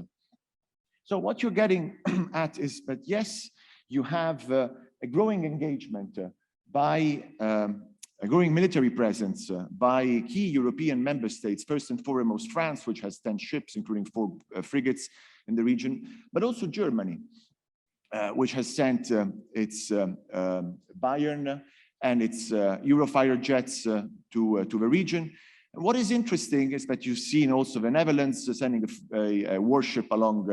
So what you're getting at is that, yes, you have a growing engagement by a growing military presence by key European member states, first and foremost France, which has 10 ships, including 4 frigates in the region, but also Germany, which has sent its Bayern and its Eurofighter jets to the region. And what is interesting is that you've seen also the Netherlands sending a warship along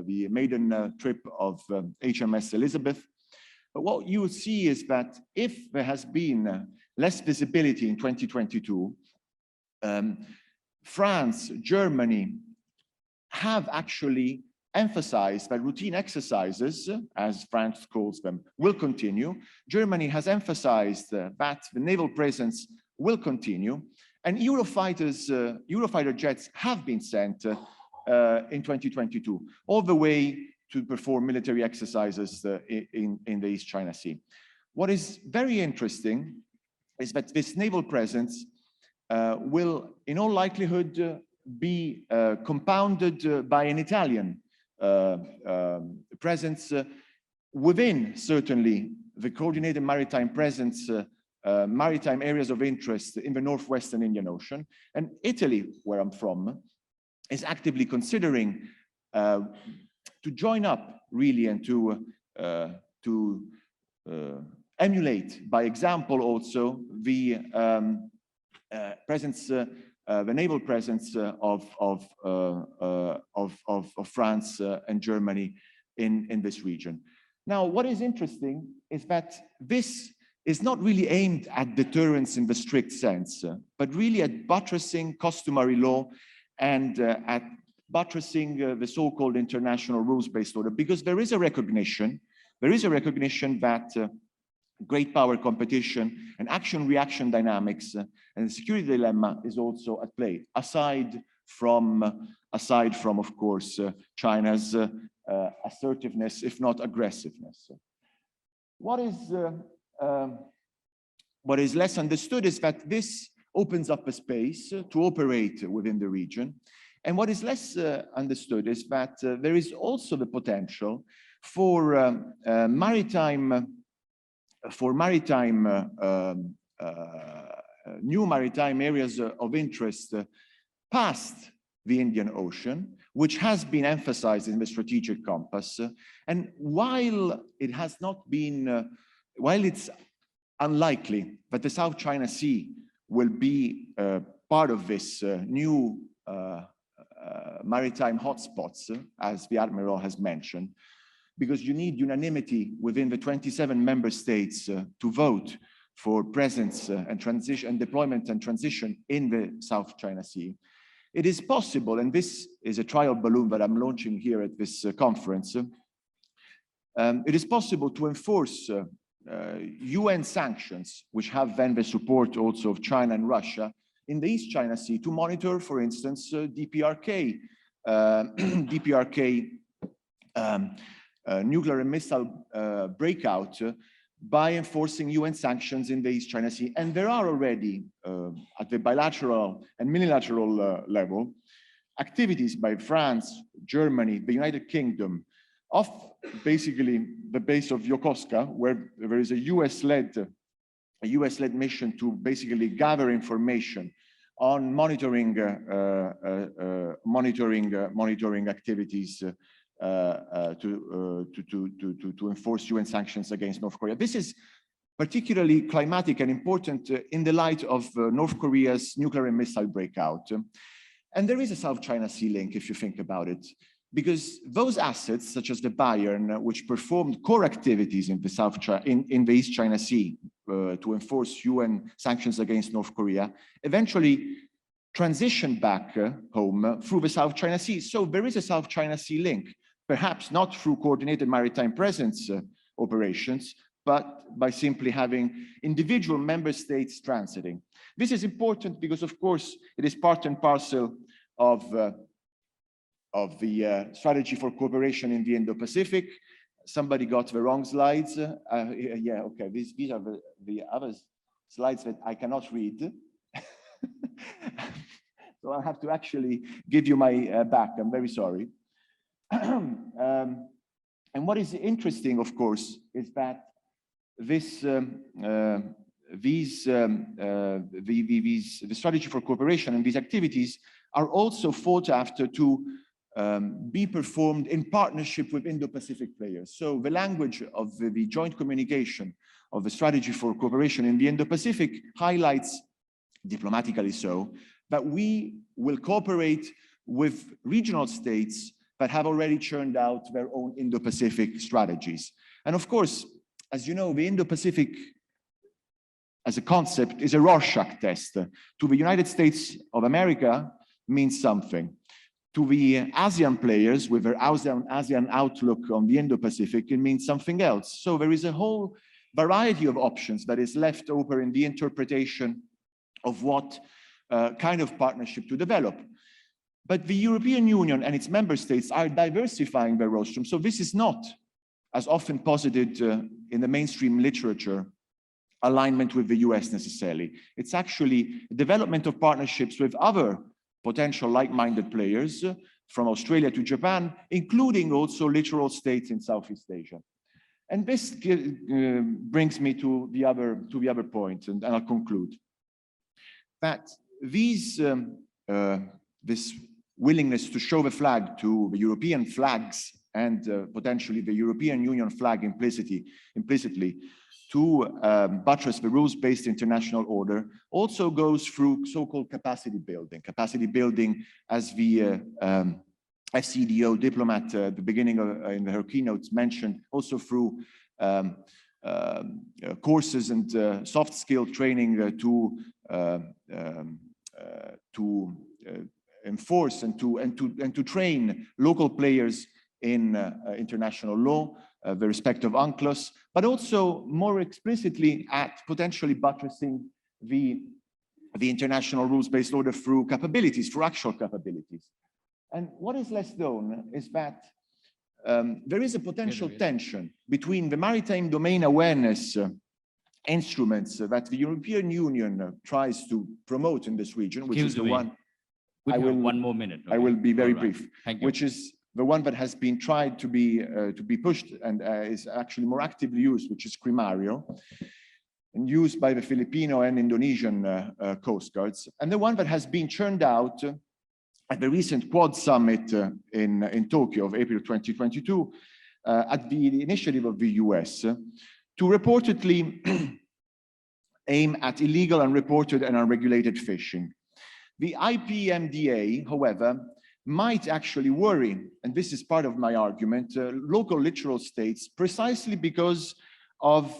the maiden trip of HMS Elizabeth. But what you will see is that if there has been less visibility in 2022, France, Germany have actually emphasized that routine exercises, as France calls them, will continue. Germany has emphasized that the naval presence will continue, and Eurofighter jets have been sent in 2022, all the way to perform military exercises in the East China Sea. What is very interesting is that this naval presence will, in all likelihood, be compounded by an Italian presence within, certainly, the coordinated maritime presence, maritime areas of interest in the Northwestern Indian Ocean. And Italy, where I'm from, is actively considering to join up, really, and to emulate, by example, also the presence, the naval presence of France and Germany in this region. Now, what is interesting is that this is not really aimed at deterrence in the strict sense, but really at buttressing customary law and at buttressing the so-called international rules-based order, because there is a recognition that great power competition and action-reaction dynamics and the security dilemma is also at play, aside from, of course, China's assertiveness, if not aggressiveness. What is less understood is that this opens up a space to operate within the region. And what is less understood is that there is also the potential for new maritime areas of interest past the Indian Ocean, which has been emphasized in the strategic compass. And while it has not been, while it's unlikely that the South China Sea will be part of this new maritime hotspots, as the Admiral has mentioned, because you need unanimity within the 27 member states to vote for presence and transition and deployment and transition in the South China Sea. It is possible, and this is a trial balloon that I'm launching here at this conference, it is possible to enforce UN sanctions, which have then the support also of China and Russia, in the East China Sea to monitor, for instance, DPRK, nuclear and missile breakout by enforcing UN sanctions in the East China Sea. And there are already, at the bilateral and unilateral level, activities by France, Germany, the United Kingdom, off basically the base of Yokosuka, where there is a US-led mission to basically gather information on monitoring activities to enforce UN sanctions against North Korea. This is particularly climatic and important in the light of North Korea's nuclear and missile breakout. And there is a South China Sea link, if you think about it, because those assets, such as the Bayern, which performed core activities in the East China Sea to enforce UN sanctions against North Korea, eventually transitioned back home through the South China Sea. So there is a South China Sea link, perhaps not through coordinated maritime presence operations, but by simply having individual member states transiting. This is important because, of course, it is part and parcel of the strategy for cooperation in the Indo-Pacific. Somebody got the wrong slides. Yeah, okay, these are the other slides that I cannot read. So I'll have to actually give you my back. I'm very sorry. And what is interesting, of course, is that the strategy for cooperation and these activities are also sought after to be performed in partnership with Indo-Pacific players. So the language of the joint communication of the strategy for cooperation in the Indo-Pacific highlights, diplomatically so, that we will cooperate with regional states that have already churned out their own Indo-Pacific strategies. And of course, as you know, the Indo-Pacific as a concept is a Rorschach test. To the United States of America means something. To the ASEAN players with their ASEAN outlook on the Indo-Pacific, it means something else. So there is a whole variety of options that is left open in the interpretation of what kind of partnership to develop. But the European Union and its member states are diversifying their rostrum. So this is not, as often posited in the mainstream literature, alignment with the US necessarily. It's actually development of partnerships with other potential like-minded players from Australia to Japan, including also littoral states in Southeast Asia. And this brings me to the other point, and I'll conclude. That this willingness to show the flag to the European flags and potentially the European Union flag implicitly to buttress the rules-based international order also goes through so-called capacity building. Capacity building, as the FCDO diplomat at the beginning in her keynotes mentioned, also through courses and soft skill training to enforce and to train local players in international law, the respect of UNCLOS, but also more explicitly at potentially buttressing the international rules-based order through capabilities, through actual capabilities. And what is less known is that there is a potential tension between the maritime domain awareness instruments that the European Union tries to promote in this region, which is the one. We have 1 more minute. Okay? I will be very All right. brief. Thank you. Which is the one that has been tried to be pushed and is actually more actively used, which is Crimario, and used by the Filipino and Indonesian coast guards, and the one that has been churned out at the recent Quad Summit in Tokyo of April 2022 at the initiative of the US to reportedly aim at illegal, unreported, and unregulated fishing. The IPMDA, however, might actually worry, and this is part of my argument, local littoral states precisely because of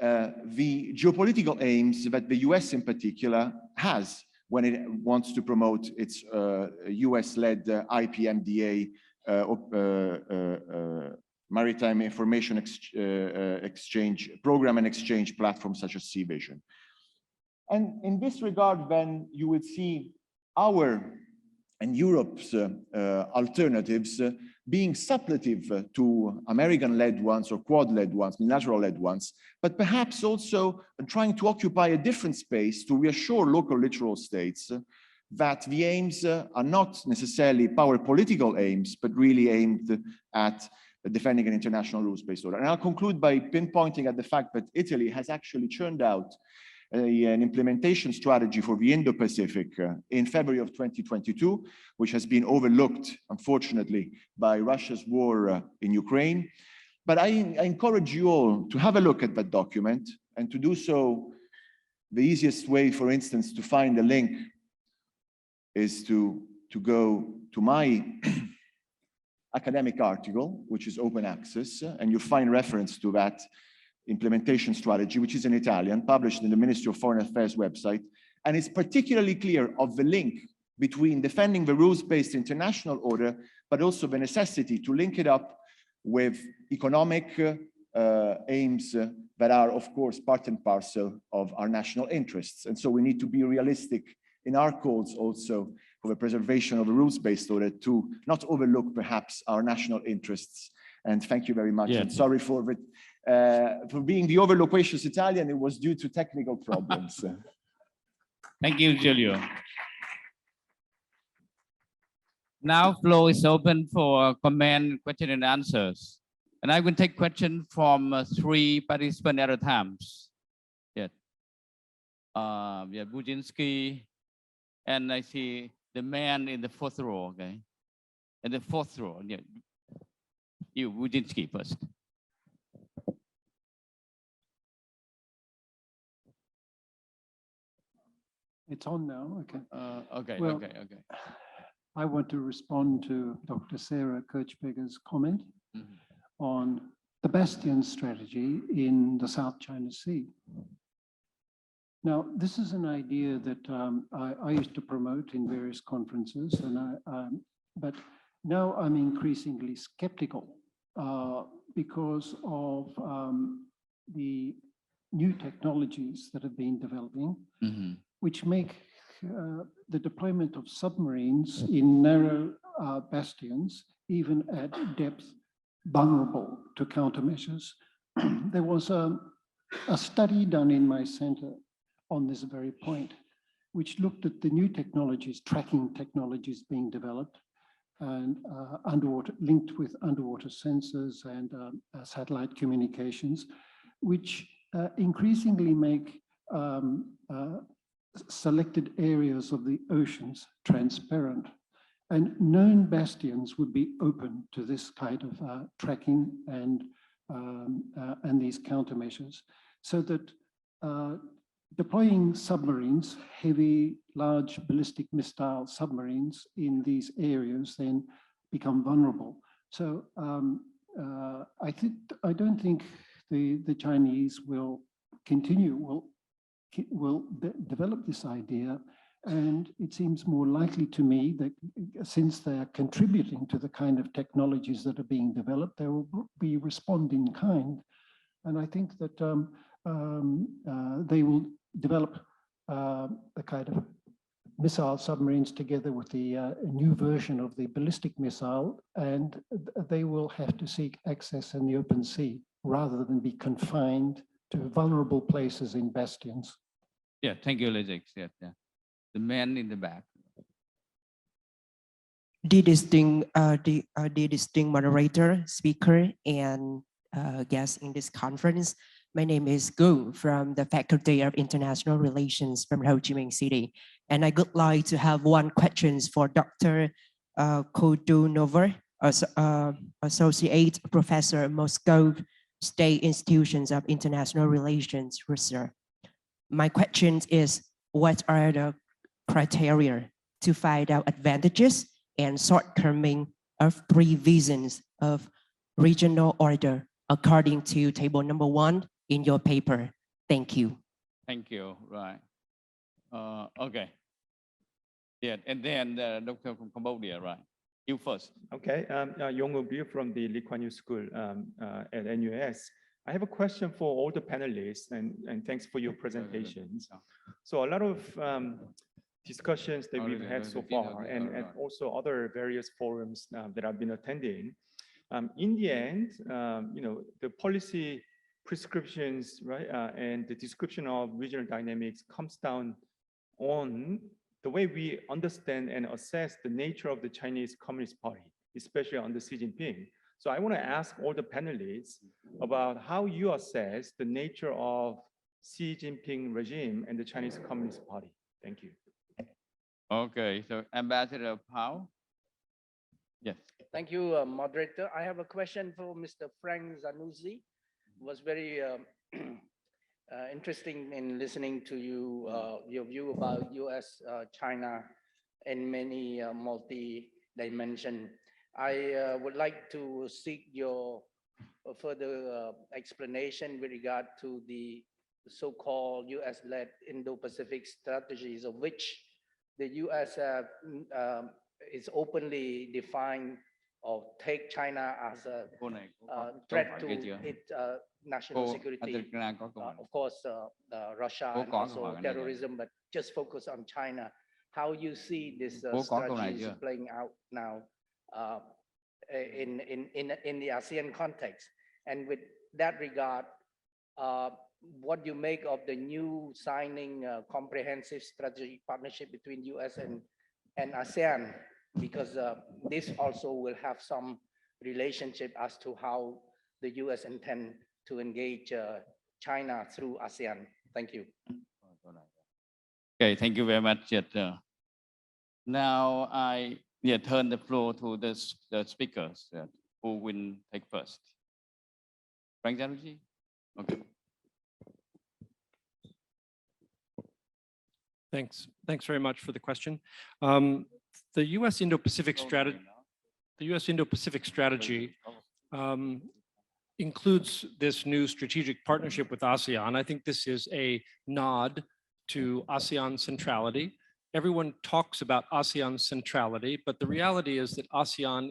the geopolitical aims that the US in particular has when it wants to promote its US-led IPMDA maritime information exchange program and exchange platforms such as Sea Vision. And in this regard, then you would see our and Europe's alternatives being suppletive to American-led ones or Quad-led ones, bilateral-led ones, but perhaps also trying to occupy a different space to reassure local littoral states that the aims are not necessarily power political aims, but really aimed at defending an international rules-based order. And I'll conclude by pinpointing at the fact that Italy has actually churned out an implementation strategy for the Indo-Pacific in February of 2022, which has been overlooked, unfortunately, by Russia's war in Ukraine. But I encourage you all to have a look at that document, and to do so, the easiest way, for instance, to find a link is to go to my academic article, which is open access, and you'll find reference to that implementation strategy, which is in Italian, published in the Ministry of Foreign Affairs website. And it's particularly clear of the link between defending the rules-based international order, but also the necessity to link it up with economic aims that are, of course, part and parcel of our national interests. And so we need to be realistic in our calls also for the preservation of a rules-based order to not overlook perhaps our national interests. And thank you very much. Yeah. And sorry for being the overloquacious Italian, it was due to technical problems. Thank you, Giulio. Now floor is open for comment, question and answers. And I will take questions from 3 participants at a time. Yeah. Yeah, Buzinski, and I see the man in the 4th row, okay? In the 4th row, yeah. You, Buzinski first. It's on now, okay. Okay, Well, okay. I want to respond to Dr. Sarah Kirchberger's comment on the bastion strategy in the South China Sea. Now, this is an idea that I used to promote in various conferences, and but now I'm increasingly skeptical because of the new technologies that have been developing, which make the deployment of submarines in narrow bastions, even at depth, vulnerable to countermeasures. There was a study done in my center on this very point, which looked at the new technologies, tracking technologies being developed, and linked with underwater sensors and satellite communications, which increasingly make selected areas of the oceans transparent. And known bastions would be open to this kind of tracking and these countermeasures, so that deploying submarines, heavy, large ballistic missile submarines in these areas then become vulnerable. So I don't think the Chinese will develop this idea, and it seems more likely to me that since they are contributing to the kind of technologies that are being developed, they will be respond in kind. And I think that they will develop the kind of missile submarines together with the new version of the ballistic missile, and they will have to seek access in the open sea rather than be confined to vulnerable places in bastions. Yeah, thank you, Alex. Yeah. The man in the back. the distinct moderator, speaker, and guest in this conference. My name is Gu from the Faculty of International Relations from Ho Chi Minh City. And I would like to have one question for Dr. Kodunova, Associate Professor, Moscow State Institutions of International Relations Research. My question is, what are the criteria to find out advantages and shortcomings of three visions of regional order according to table number 1 in your paper? Thank you. Thank you. Right. Okay. Yeah, and then Dr. from Cambodia, right? You first. Okay, Yong Woo from the Lee Kuan Yew School at NUS. I have a question for all the panelists, and thanks for your presentations. So a lot of discussions that we've had so far, and also other various forums that I've been attending. In the end, the policy prescriptions, right, and the description of regional dynamics comes down on the way we understand and assess the nature of the Chinese Communist Party, especially under Xi Jinping. So I want to ask all the panelists about how you assess the nature of Xi Jinping regime and the Chinese Communist Party. Thank you. Okay, so Ambassador Pao. Yes. Thank you, moderator. I have a question for Mr. Frank Zanuzzi. It was very interesting in listening to you, your view about US, China, and many multi-dimension. I would like to seek your further explanation with regard to the so-called US-led Indo-Pacific strategies, of which the US is openly defined or take China as a threat to its national security. Of course, Russia and also terrorism, but just focus on China. How you see this strategy playing out now in the ASEAN context? And with that regard, what do you make of the new signing comprehensive strategic partnership between US and ASEAN? Because this also will have some relationship as to how the US intend to engage China through ASEAN. Thank you. Okay, thank you very much. Now I turn the floor to the speakers who will take first. Frank Zanuzzi? Okay. Thanks very much for the question. The U.S. Indo-Pacific strategy, includes this new strategic partnership with ASEAN. I think this is a nod to ASEAN centrality. Everyone talks about ASEAN centrality, but the reality is that ASEAN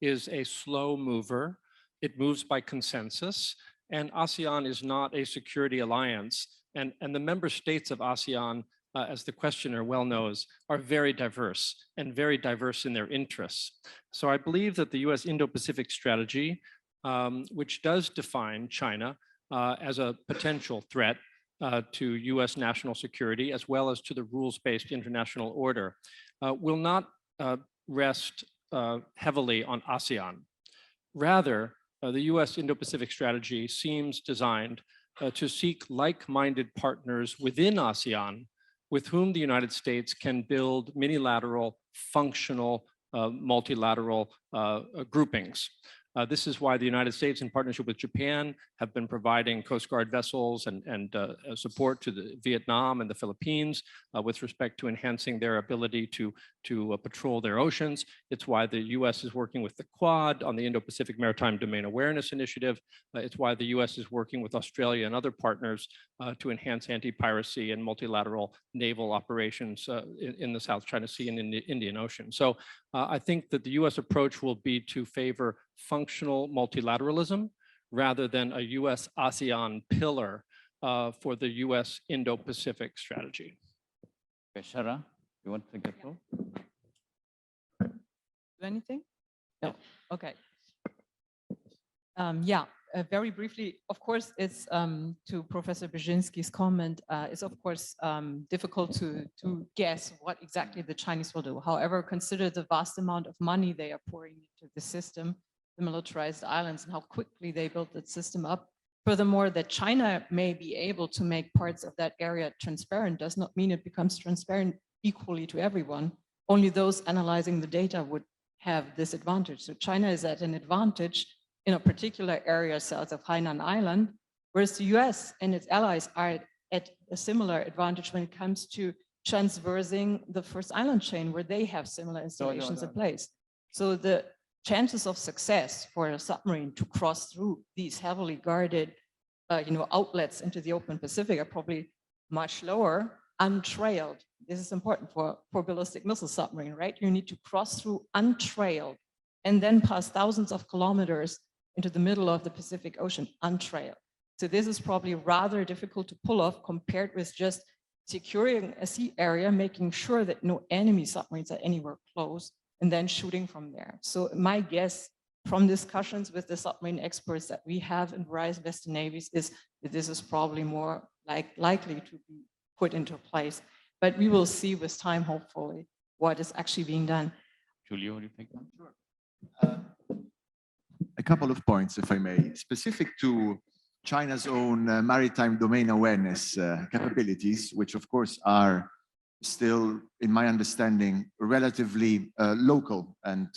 is a slow mover. It moves by consensus, and ASEAN is not a security alliance. And the member states of ASEAN, as the questioner well knows, are very diverse and very diverse in their interests. So I believe that the US Indo-Pacific strategy, which does define China as a potential threat to US national security, as well as to the rules-based international order, will not rest heavily on ASEAN. Rather, the US Indo-Pacific strategy seems designed to seek like-minded partners within ASEAN with whom the United States can build minilateral, functional, multilateral groupings. This is why the United States, in partnership with Japan, have been providing Coast Guard vessels and support to the Vietnam and the Philippines with respect to enhancing their ability to patrol their oceans. It's why the US is working with the Quad on the Indo-Pacific Maritime Domain Awareness Initiative. It's why the US is working with Australia and other partners to enhance anti-piracy and multilateral naval operations in the South China Sea and in the Indian Ocean. So I think that the US approach will be to favor functional multilateralism rather than a US ASEAN pillar for the US Indo-Pacific strategy. Okay, Shara, you want to take the floor? Anything? No. Okay. Yeah, very briefly, of course, it's to Professor Brzezinski's comment, it's of course difficult to guess what exactly the Chinese will do. However, consider the vast amount of money they are pouring into the system, the militarized islands, and how quickly they built that system up. Furthermore, that China may be able to make parts of that area transparent does not mean it becomes transparent equally to everyone. Only those analyzing the data would have this advantage. So China is at an advantage in a particular area south of Hainan Island, whereas the US and its allies are at a similar advantage when it comes to transversing the first island chain where they have similar installations in place. So the chances of success for a submarine to cross through these heavily guarded outlets into the open Pacific are probably much lower, untrailed. This is important for ballistic missile submarine, right? You need to cross through untrailed and then pass thousands of kilometers into the middle of the Pacific Ocean, untrailed. So this is probably rather difficult to pull off compared with just securing a sea area, making sure that no enemy submarines are anywhere close, and then shooting from there. So my guess from discussions with the submarine experts that we have in various Western navies is that this is probably more likely to be put into place. But we will see with time, hopefully, what is actually being done. Julio, what do you think? Sure. A couple of points, if I may, specific to China's own maritime domain awareness capabilities, which of course are still, in my understanding, relatively local and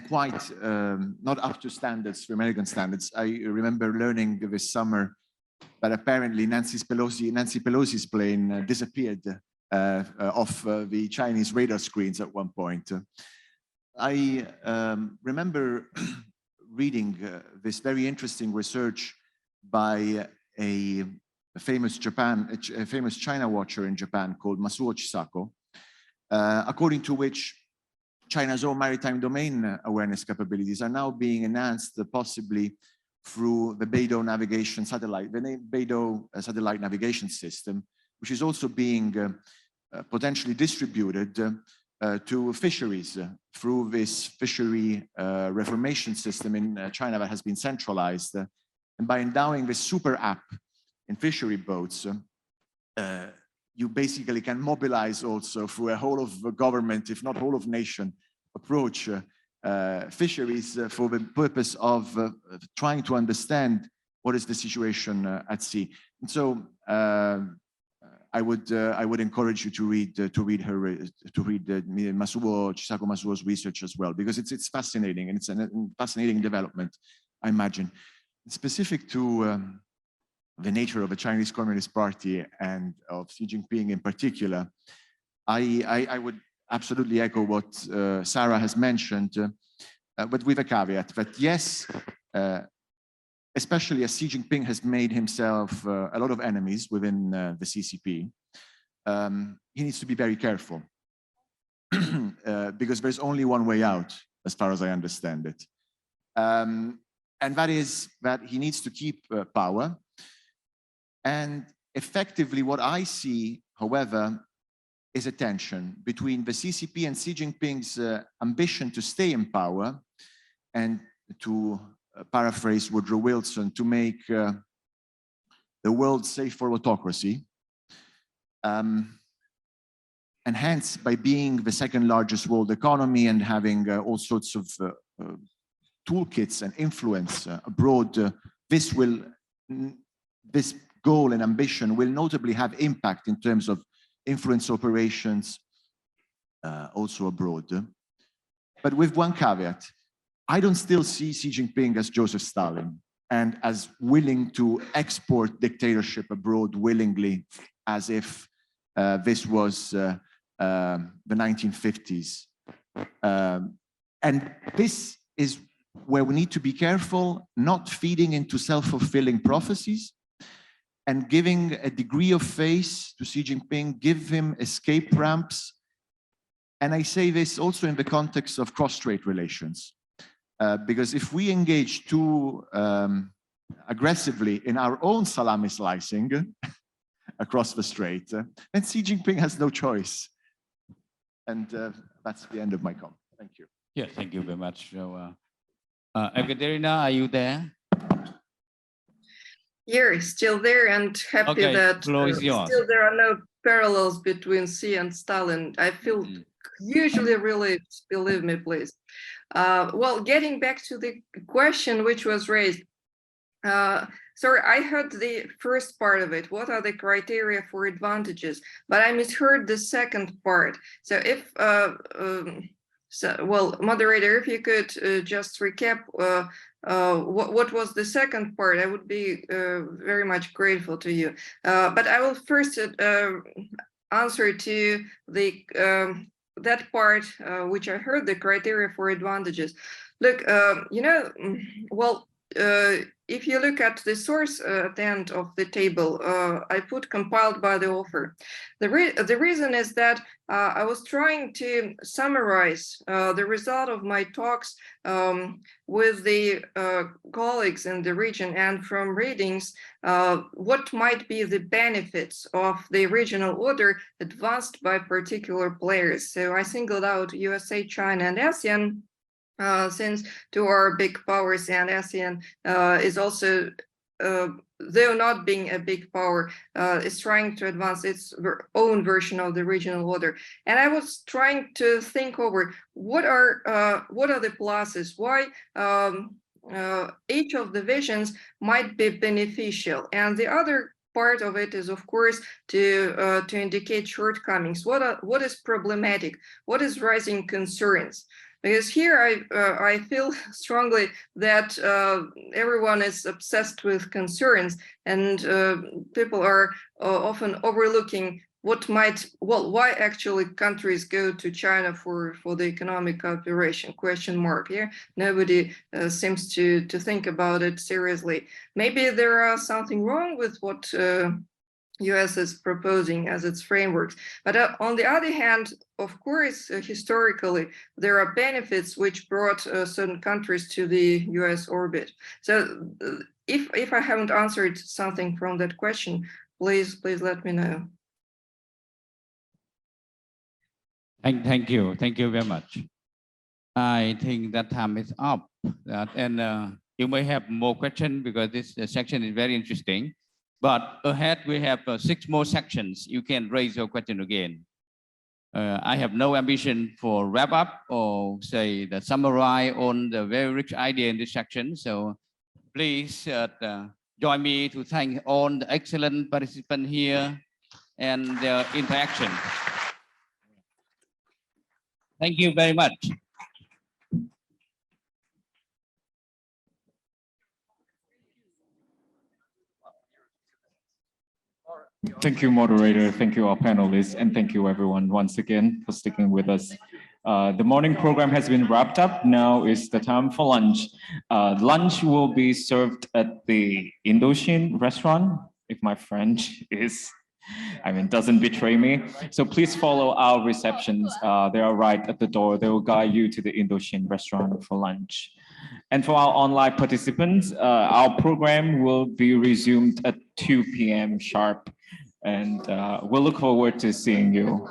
quite not up to standards, for American standards. I remember learning this summer that apparently Nancy Pelosi's plane disappeared off the Chinese radar screens at one point. I remember reading this very interesting research by a famous China watcher in Japan called Masuo Chisako, according to which China's own maritime domain awareness capabilities are now being enhanced possibly through the Beidou navigation satellite, the Beidou satellite navigation system, which is also being potentially distributed to fisheries through this fishery reformation system in China that has been centralized. And by endowing this super app in fishery boats, you basically can mobilize also through a whole of government, if not whole of nation approach, fisheries for the purpose of trying to understand what is the situation at sea. And so I would encourage you to read Masuo Chisako Masuo's research as well, because it's fascinating, and it's a fascinating development, I imagine. Specific to the nature of the Chinese Communist Party and of Xi Jinping in particular, I would absolutely echo what Sarah has mentioned, but with a caveat that yes, especially as Xi Jinping has made himself a lot of enemies within the CCP, he needs to be very careful because there's only one way out, as far as I understand it. And that is that he needs to keep power. And effectively what I see, however, is a tension between the CCP and Xi Jinping's ambition to stay in power and to paraphrase Woodrow Wilson, to make the world safe for autocracy. And hence, by being the second largest world economy and having all sorts of toolkits and influence abroad, this goal and ambition will notably have impact in terms of influence operations also abroad. But with one caveat, I don't still see Xi Jinping as Joseph Stalin and as willing to export dictatorship abroad willingly, as if this was the 1950s. And this is where we need to be careful, not feeding into self-fulfilling prophecies and giving a degree of faith to Xi Jinping, give him escape ramps. And I say this also in the context of cross-strait relations. Because if we engage too aggressively in our own salami slicing across the strait, then Xi Jinping has no choice. And that's the end of my comment. Thank you. Yeah, thank you very much. So, Ekaterina, are you there? Here, still there, and happy Okay, that floor is yours. still there are no parallels between Xi and Stalin. I feel usually really, believe me, please. Well, getting back to the question which was raised, sorry, I heard the first part of it. What are the criteria for advantages? But I misheard the second part. So if, well, moderator, if you could just recap what was the second part, I would be very much grateful to you. But I will first answer to the that part which I heard, the criteria for advantages. Look, you know, well, if you look at the source at the end of the table, I put compiled by the author. The reason is that I was trying to summarize the result of my talks with the colleagues in the region, and from readings, what might be the benefits of the regional order advanced by particular players. So I singled out USA, China, and ASEAN, since two are big powers, and ASEAN is also, though not being a big power, is trying to advance its own version of the regional order. And I was trying to think over what are the pluses, why each of the visions might be beneficial, and the other part of it is, of course, to indicate shortcomings. What is problematic? What is raising concerns? Because here I feel strongly that everyone is obsessed with concerns, and people are often overlooking what might, well, why actually countries go to China for the economic cooperation, question mark here. Nobody seems to think about it seriously. Maybe there are something wrong with what US is proposing as its frameworks. But on the other hand, of course, historically, there are benefits which brought certain countries to the US orbit. So if I haven't answered something from that question, please let me know. Thank you very much. I think that time is up, and you may have more questions because this section is very interesting. But ahead we have 6 more sections. You can raise your question again. I have no ambition for wrap up or say the summarize on the very rich idea in this section. So please join me to thank all the excellent participants here and their interaction. Thank you very much. Thank you, moderator. Thank you, our panelists, and thank you, everyone, once again for sticking with us. The morning program has been wrapped up. Now is the time for lunch. Lunch will be served at the Indochine restaurant, if my French doesn't betray me. So please follow our receptions. They are right at the door. They will guide you to the Indochine restaurant for lunch. And for our online participants, our program will be resumed at 2 p.m. sharp. And we'll look forward to seeing you.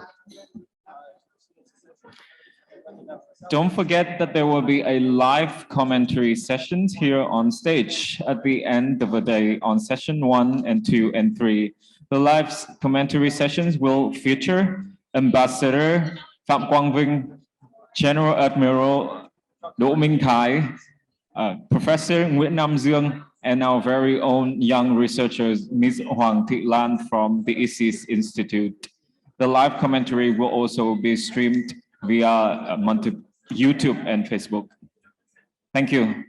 Don't forget that there will be a live commentary sessions here on stage at the end of the day on session 1 and 2 and 3. The live commentary sessions will feature Ambassador Phạm Quang Vinh, General Admiral Đỗ Minh Thái, Professor Nguyễn Nam Dương, and our very own young researchers, Ms. Hoàng Thị Lan from the ISIS Institute. The live commentary will also be streamed via YouTube and Facebook. Thank you.